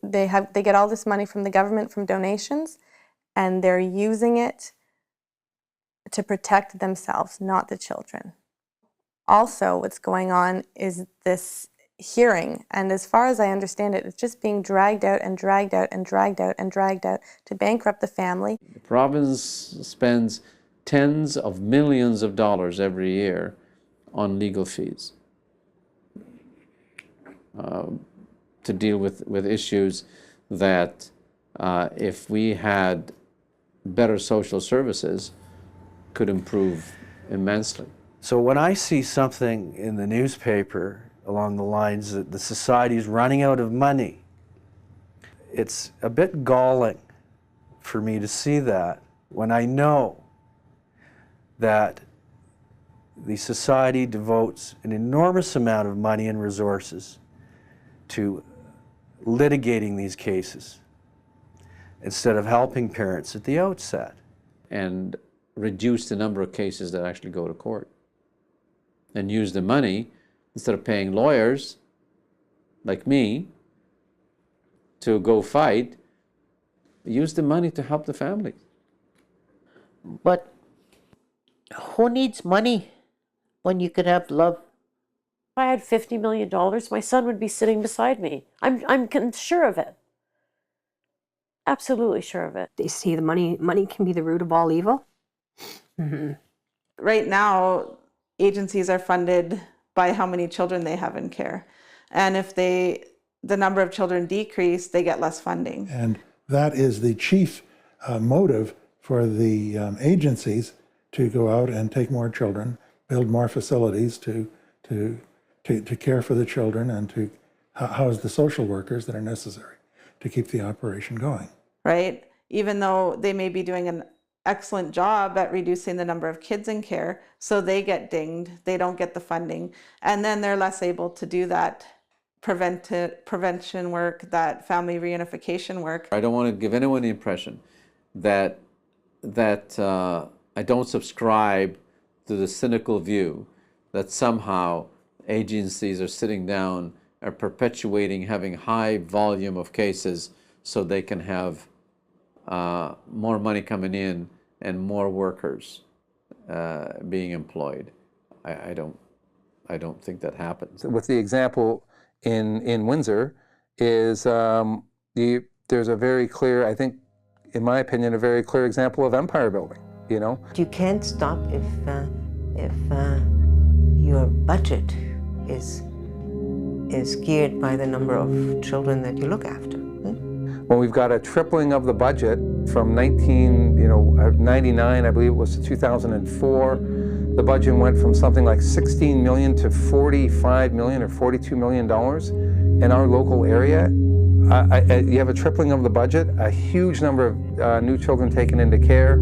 They get all this money from the government from donations, and they're using it to protect themselves, not the children. Also, what's going on is this hearing, and as far as I understand it, it's just being dragged out and dragged out and dragged out and dragged out to bankrupt the family. The province spends tens of millions of dollars every year on legal fees to deal with issues that if we had better social services could improve immensely. So when I see something in the newspaper along the lines that the society is running out of money, it's a bit galling for me to see that when I know that the society devotes an enormous amount of money and resources to litigating these cases instead of helping parents at the outset. And reduce the number of cases that actually go to court. And use the money, instead of paying lawyers like me to go fight, use the money to help the family. But who needs money when you could have love? If I had $50 million, my son would be sitting beside me. I'm sure of it. Absolutely sure of it. They see the money can be the root of all evil. Mm-hmm. Right now, agencies are funded by how many children they have in care. And if the number of children decrease, they get less funding. And that is the chief motive for the agencies to go out and take more children build more facilities to care for the children and to house the social workers that are necessary to keep the operation going. Right? Even though they may be doing an excellent job at reducing the number of kids in care, so they get dinged, they don't get the funding, and then they're less able to do that prevention work, that family reunification work. I don't want to give anyone the impression that I don't subscribe to the cynical view that somehow agencies are sitting down are perpetuating having high volume of cases so they can have more money coming in and more workers being employed. I don't think that happens. With the example in Windsor is there's a very clear, I think, in my opinion, a very clear example of empire building. You know, you can't stop if your budget is geared by the number of children that you look after. When we've got a tripling of the budget from 1999, I believe it was, to 2004, the budget went from something like $16 million to $45 million or $42 million in our local area. You have a tripling of the budget, a huge number of new children taken into care,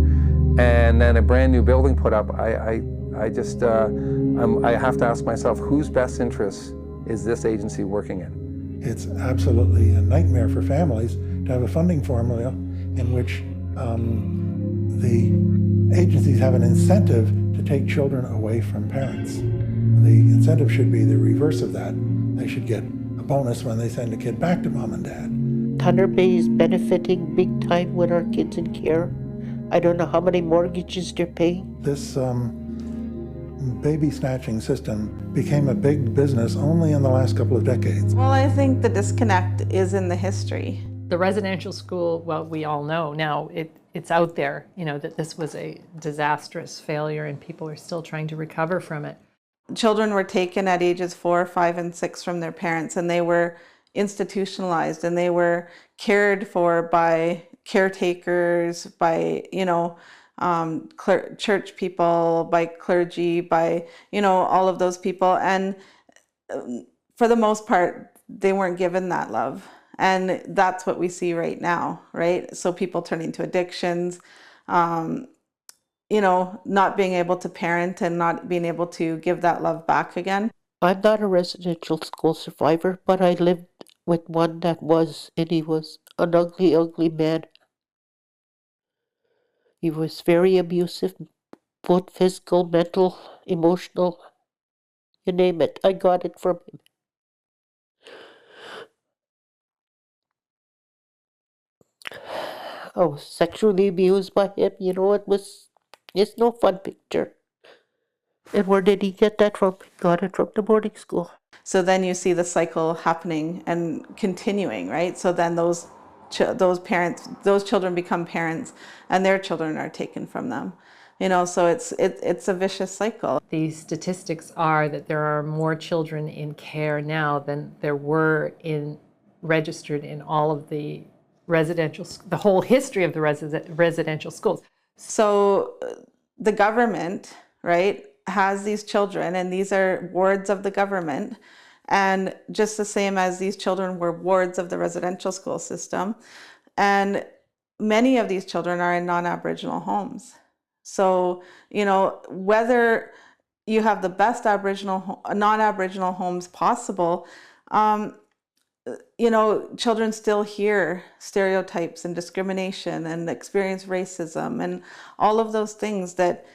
and then a brand new building put up. I have to ask myself, whose best interest is this agency working in? It's absolutely a nightmare for families to have a funding formula in which the agencies have an incentive to take children away from parents. The incentive should be the reverse of that. They should get a bonus when they send a kid back to mom and dad. Thunder Bay is benefiting big time with our kids in care. I don't know how many mortgages they're paying. This baby snatching system became a big business only in the last couple of decades. Well, I think the disconnect is in the history. The residential school, well, we all know now, it's out there, you know, that this was a disastrous failure and people are still trying to recover from it. Children were taken at ages 4, 5, and 6 from their parents, and they were institutionalized, and they were cared for by caretakers, by, you know, church people, by clergy, by, you know, all of those people. And for the most part, they weren't given that love. And that's what we see right now, right? So people turning to addictions, you know, not being able to parent and not being able to give that love back again. I'm not a residential school survivor, but I lived with one that was, and he was an ugly, ugly man. He was very abusive, both physical, mental, emotional, you name it. I got it from him. I was sexually abused by him, you know, it's no fun picture. And where did he get that from? He got it from the boarding school. So then you see the cycle happening and continuing, right? So then those children become parents, and their children are taken from them. You know, so it's a vicious cycle. The statistics are that there are more children in care now than there were registered in all of the the whole history of the residential schools. So the government, right, has these children, and these are wards of the government, and just the same as these children were wards of the residential school system. And many of these children are in non-Aboriginal homes. So, you know, whether you have the best non-Aboriginal homes possible, you know, children still hear stereotypes and discrimination and experience racism and all of those things that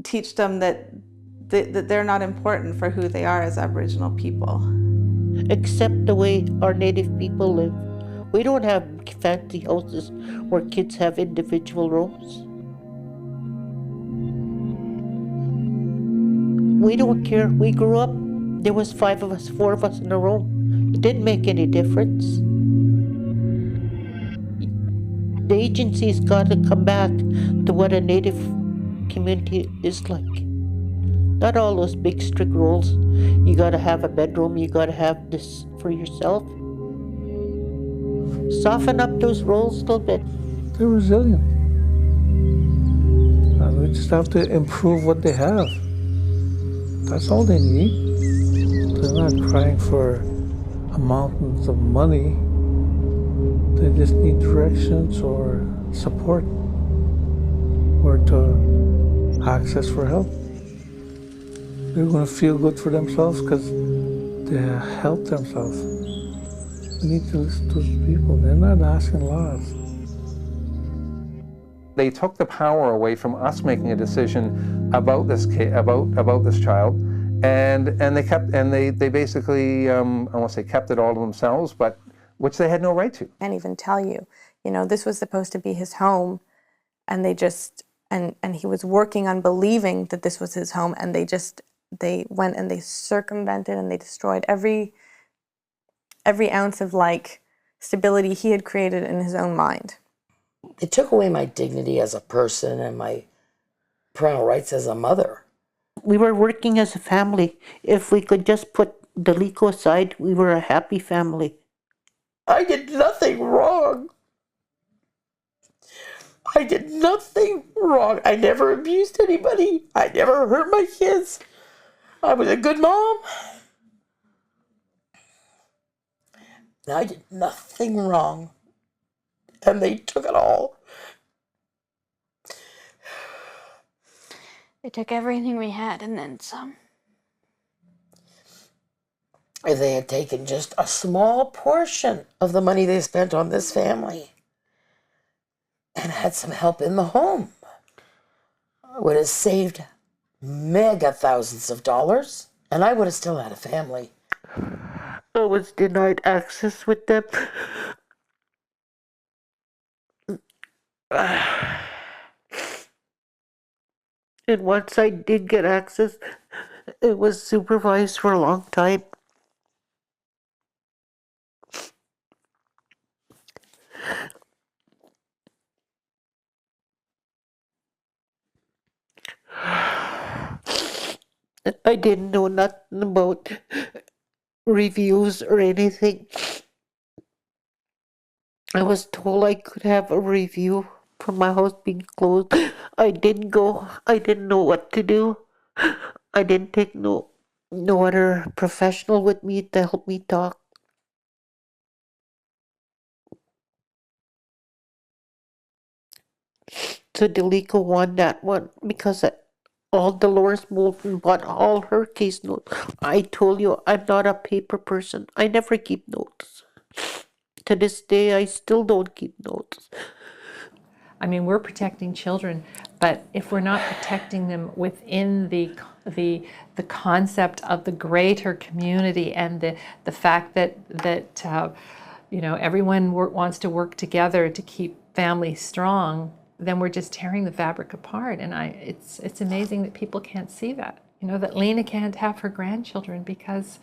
teach them that they're not important for who they are as Aboriginal people. Except the way our Native people live. We don't have fancy houses where kids have individual rooms. We don't care. We grew up, there was 5 of us, 4 of us in a room. It didn't make any difference. The agency's got to come back to what a Native community is like. Not all those big strict rules. You got to have a bedroom, you got to have this for yourself. Soften up those rules a little bit. They're resilient. We just have to improve what they have. That's all they need. They're not crying for mountains of money. They just need directions or support or to access for help. They're going to feel good for themselves because they help themselves. We need to listen to those people. They're not asking laws. They took the power away from us making a decision about this about this child, and they basically I won't say kept it all to themselves, but which they had no right to. Can't even tell you, this was supposed to be his home, and they just and he was working on believing that this was his home, and they went and they circumvented and they destroyed every ounce of stability he had created in his own mind. It took away my dignity as a person and my parental rights as a mother. We were working as a family. If we could just put Delico aside, we were a happy family. I did nothing wrong. I did nothing wrong. I never abused anybody. I never hurt my kids. I was a good mom. I did nothing wrong. And they took it all. They took everything we had and then some. If they had taken just a small portion of the money they spent on this family and had some help in the home, would have saved mega thousands of dollars, and I would have still had a family. I was denied access with them. And once I did get access, it was supervised for a long time. I didn't know nothing about reviews or anything. I was told I could have a review for my house being closed. I didn't go. I didn't know what to do. I didn't take no other professional with me to help me talk. So Delico won that one because all Dolores Moulton bought all her case notes. I told you I'm not a paper person. I never keep notes. To this day, I still don't keep notes. I mean, we're protecting children, but if we're not protecting them within the concept of the greater community and the fact that everyone wants to work together to keep families strong, then we're just tearing the fabric apart. And it's amazing that people can't see that. That Lena can't have her grandchildren because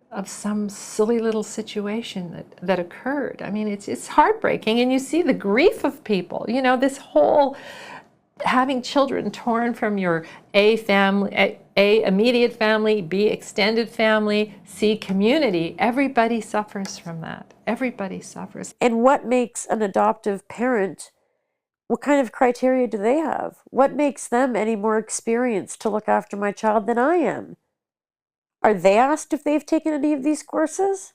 of some silly little situation that occurred. I mean, it's heartbreaking, and you see the grief of people. This whole having children torn from your A family, A immediate family, B extended family, C community. Everybody suffers from that. Everybody suffers. And what makes an adoptive parent, what kind of criteria do they have? What makes them any more experienced to look after my child than I am? Are they asked if they've taken any of these courses?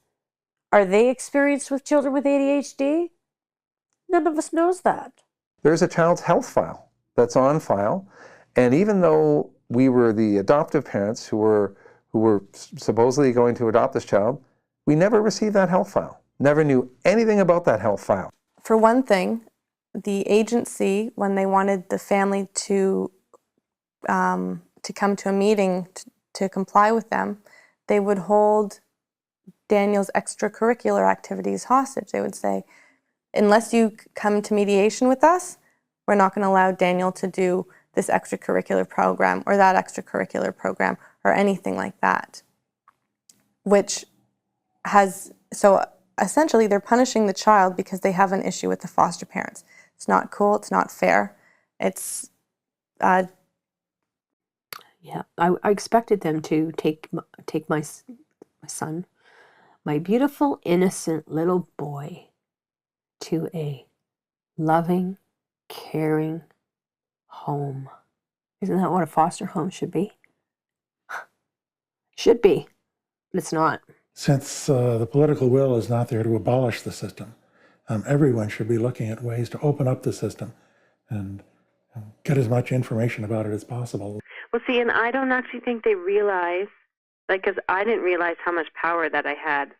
Are they experienced with children with ADHD? None of us knows that. There's a child's health file that's on file, and even though we were the adoptive parents who were supposedly going to adopt this child, we never received that health file. Never knew anything about that health file. For one thing, the agency, when they wanted the family to come to a meeting to comply with them, they would hold Daniel's extracurricular activities hostage. They would say, unless you come to mediation with us, we're not going to allow Daniel to do this extracurricular program or that extracurricular program or anything like that. So essentially they're punishing the child because they have an issue with the foster parents. It's not cool, it's not fair. It's Yeah, I expected them to take my son, my beautiful, innocent little boy, to a loving, caring home. Isn't that what a foster home should be? Should be, but it's not. Since the political will is not there to abolish the system, everyone should be looking at ways to open up the system and get as much information about it as possible. Well, see, and I don't actually think they realize, like, because I didn't realize how much power that I had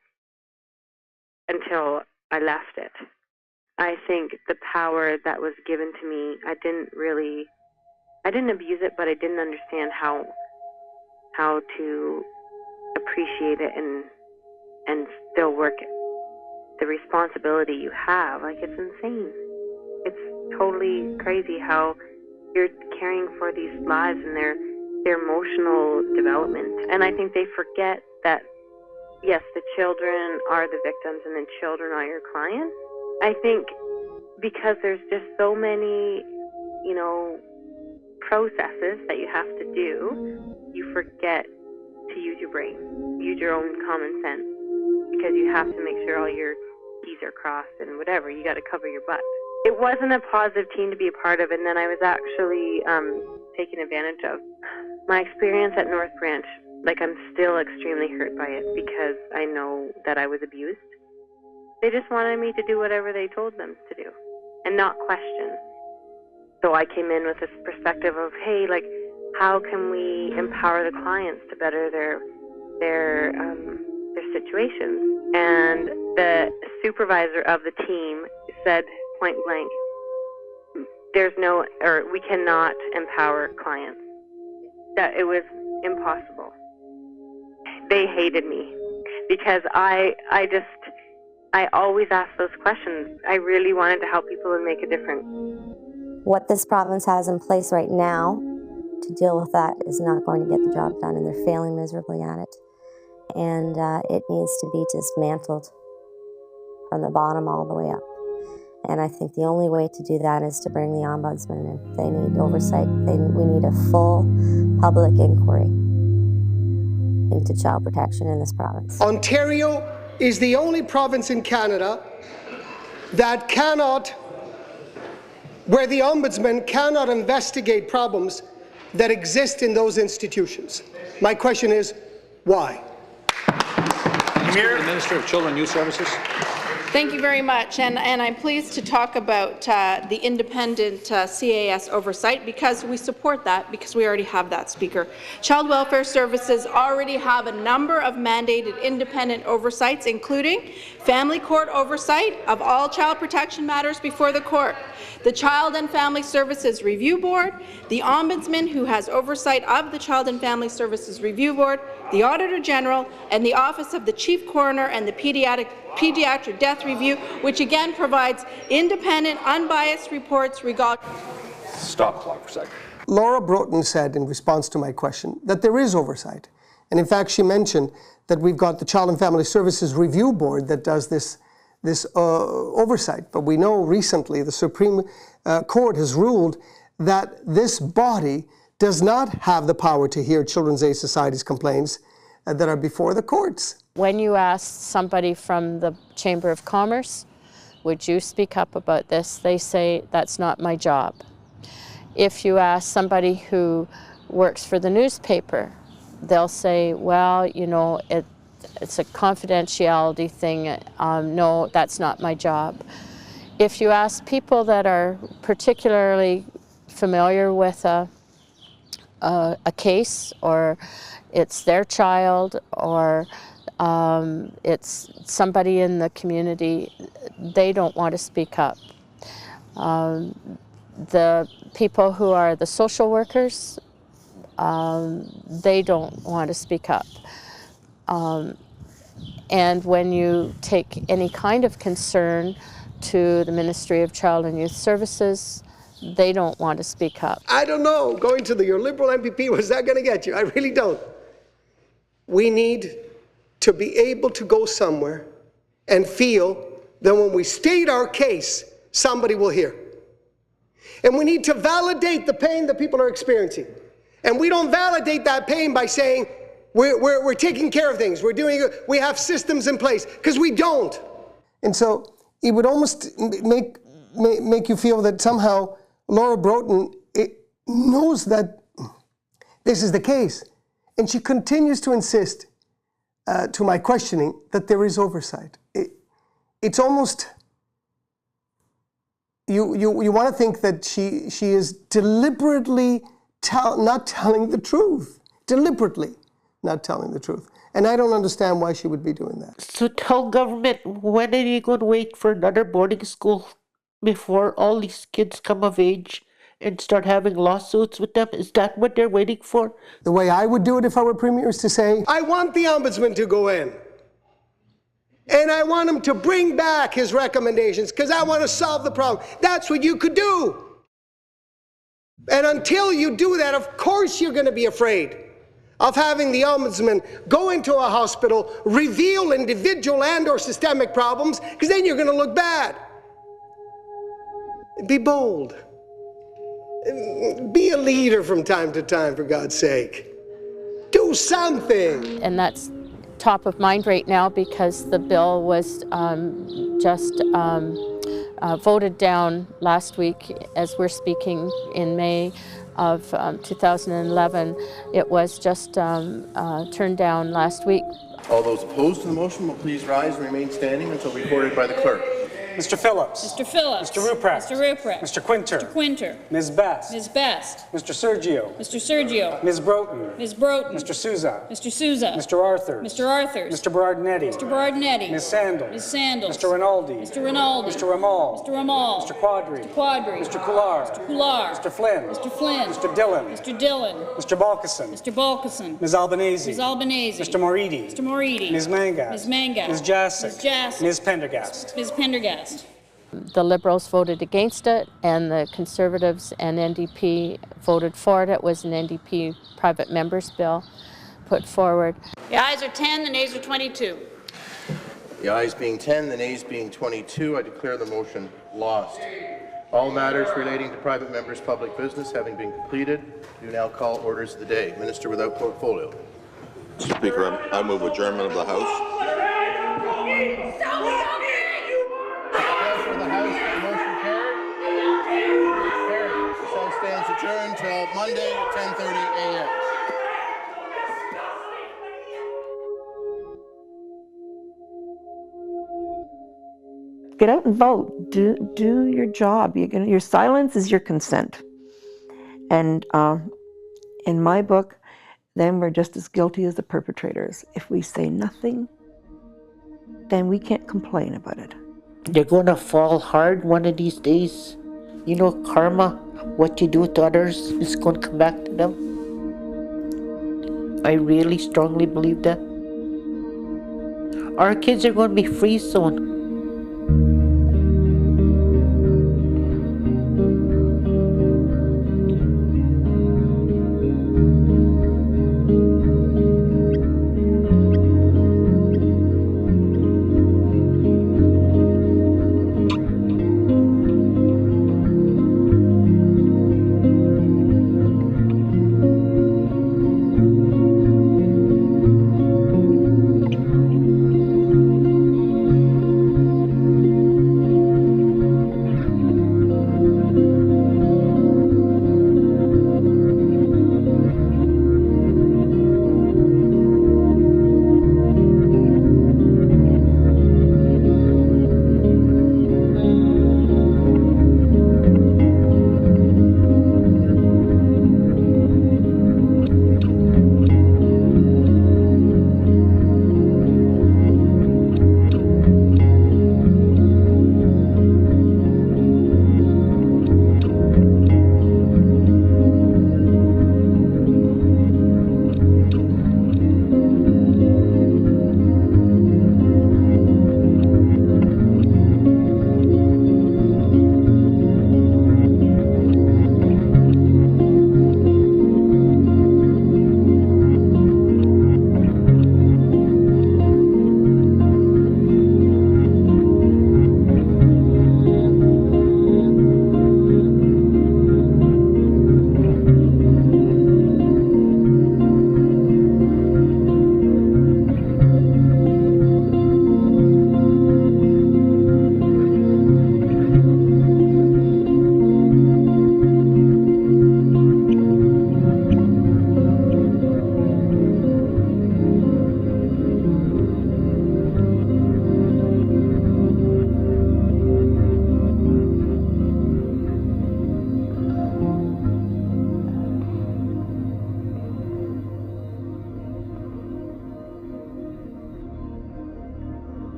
until I left it. I think the power that was given to me, I didn't abuse it, but I didn't understand how to appreciate it and still work it. The responsibility you have, like, it's insane. It's totally crazy how you're caring for these lives and their emotional development. And I think they forget that, yes, the children are the victims and the children are your clients. I think because there's just so many, processes that you have to do, you forget to use your brain, use your own common sense, because you have to make sure all your T's are crossed and whatever, you got to cover your butt. It wasn't a positive team to be a part of, and then I was actually taken advantage of. My experience at North Branch, like, I'm still extremely hurt by it because I know that I was abused. They just wanted me to do whatever they told them to do and not question. So I came in with this perspective of, hey, like, how can we empower the clients to better their situations? And the supervisor of the team said point blank, we cannot empower clients. That it was impossible. They hated me because I always asked those questions. I really wanted to help people and make a difference. What this province has in place right now to deal with that is not going to get the job done, and they're failing miserably at it. And it needs to be dismantled from the bottom all the way up. And I think the only way to do that is to bring the ombudsman in. They need oversight. We need a full public inquiry into child protection in this province. Ontario is the only province in Canada that where the ombudsman cannot investigate problems that exist in those institutions. My question is, why? The Minister of Children and Youth Services. Thank you very much, and I'm pleased to talk about the independent CAS oversight, because we support that, because we already have that, Speaker. Child Welfare Services already have a number of mandated independent oversights, including family court oversight of all child protection matters before the court, the Child and Family Services Review Board, the Ombudsman, who has oversight of the Child and Family Services Review Board, the Auditor General, and the Office of the Chief Coroner and the Pediatric Death Review, which again provides independent, unbiased reports regarding... Stop the clock for a second. Laura Broughton said in response to my question that there is oversight. And in fact, she mentioned that we've got the Child and Family Services Review Board that does this oversight. But we know recently the Supreme Court has ruled that this body does not have the power to hear Children's Aid Society's complaints that are before the courts. When you ask somebody from the Chamber of Commerce, would you speak up about this? They say, that's not my job. If you ask somebody who works for the newspaper, they'll say, well, you know, it's a confidentiality thing. No, that's not my job. If you ask people that are particularly familiar with a case, or it's their child, or it's somebody in the community, they don't want to speak up. The people who are the social workers, they don't want to speak up. And when you take any kind of concern to the Ministry of Child and Youth Services, they don't want to speak up. I don't know, going to your Liberal MPP, what's that going to get you? I really don't. We need to be able to go somewhere and feel that when we state our case, somebody will hear. And we need to validate the pain that people are experiencing. And we don't validate that pain by saying, we're taking care of things, we have systems in place, because we don't. And so it would almost make you feel that somehow Laura Broughton knows that this is the case. And she continues to insist, to my questioning, that there is oversight. It's almost, you want to think that she is deliberately not telling the truth. Deliberately not telling the truth. And I don't understand why she would be doing that. So tell government, when are you going to wait for another boarding school before all these kids come of age and start having lawsuits with them? Is that what they're waiting for? The way I would do it if I were Premier is to say, I want the Ombudsman to go in. And I want him to bring back his recommendations because I want to solve the problem. That's what you could do. And until you do that, of course you're going to be afraid of having the Ombudsman go into a hospital, reveal individual and or systemic problems, because then you're going to look bad. Be bold. Be a leader from time to time, for God's sake. Do something. And that's top of mind right now because the bill was just voted down last week as we're speaking in May of 2011. It was just turned down last week. All those opposed to the motion will please rise and remain standing until recorded by the clerk. Mr. Phillips. Mr. Phillips. Mr. Ruprecht. Mr. Ruprecht. Mr. Quinter. Mr. Quinter. Ms. Best. Ms. Best. Mr. Sergio. Mr. Sergio. Ms. Broughton. Ms. Broughton. Mr. Souza. Mr. Souza. Mr. Arthurs. Mr. Arthurs. Mr. Berardinetti. Mr. Berardinetti. Ms. Sandals. Ms. Sandals. Mr. Rinaldi. Mr. Rinaldi. Mr. Ramal. Mr. Ramal. Mr. Quadri. Mr. Quadri. Mr. Couillard. Mr. Couillard. Mr. Flynn. Mr. Flynn. Mr. Dillon. Mr. Dillon. Mr. Balkison. Mr. Balkison. Ms. Albanese. Ms. Albanese. Mr. Moridi. Mr. Moridi. Ms. Mangas. Ms. Mangas. Ms. Jassic. Ms. Jassic. Ms. Pendergast. Ms. Pendergast. The Liberals voted against it, and the Conservatives and NDP voted for it. It was an NDP private members bill put forward. The ayes are 10, the nays are 22. The ayes being 10, the nays being 22, I declare the motion lost. All matters relating to private members' public business having been completed, do now call orders of the day. Minister without portfolio. Mr. Speaker, I move adjournment of the House. Stands adjourned till Monday at 10:30 a.m. Get out and vote. Do your job. Your silence is your consent. And in my book, then we're just as guilty as the perpetrators. If we say nothing, then we can't complain about it. They're going to fall hard one of these days. You know, karma, what you do to others is going to come back to them. I really strongly believe that. Our kids are going to be free soon.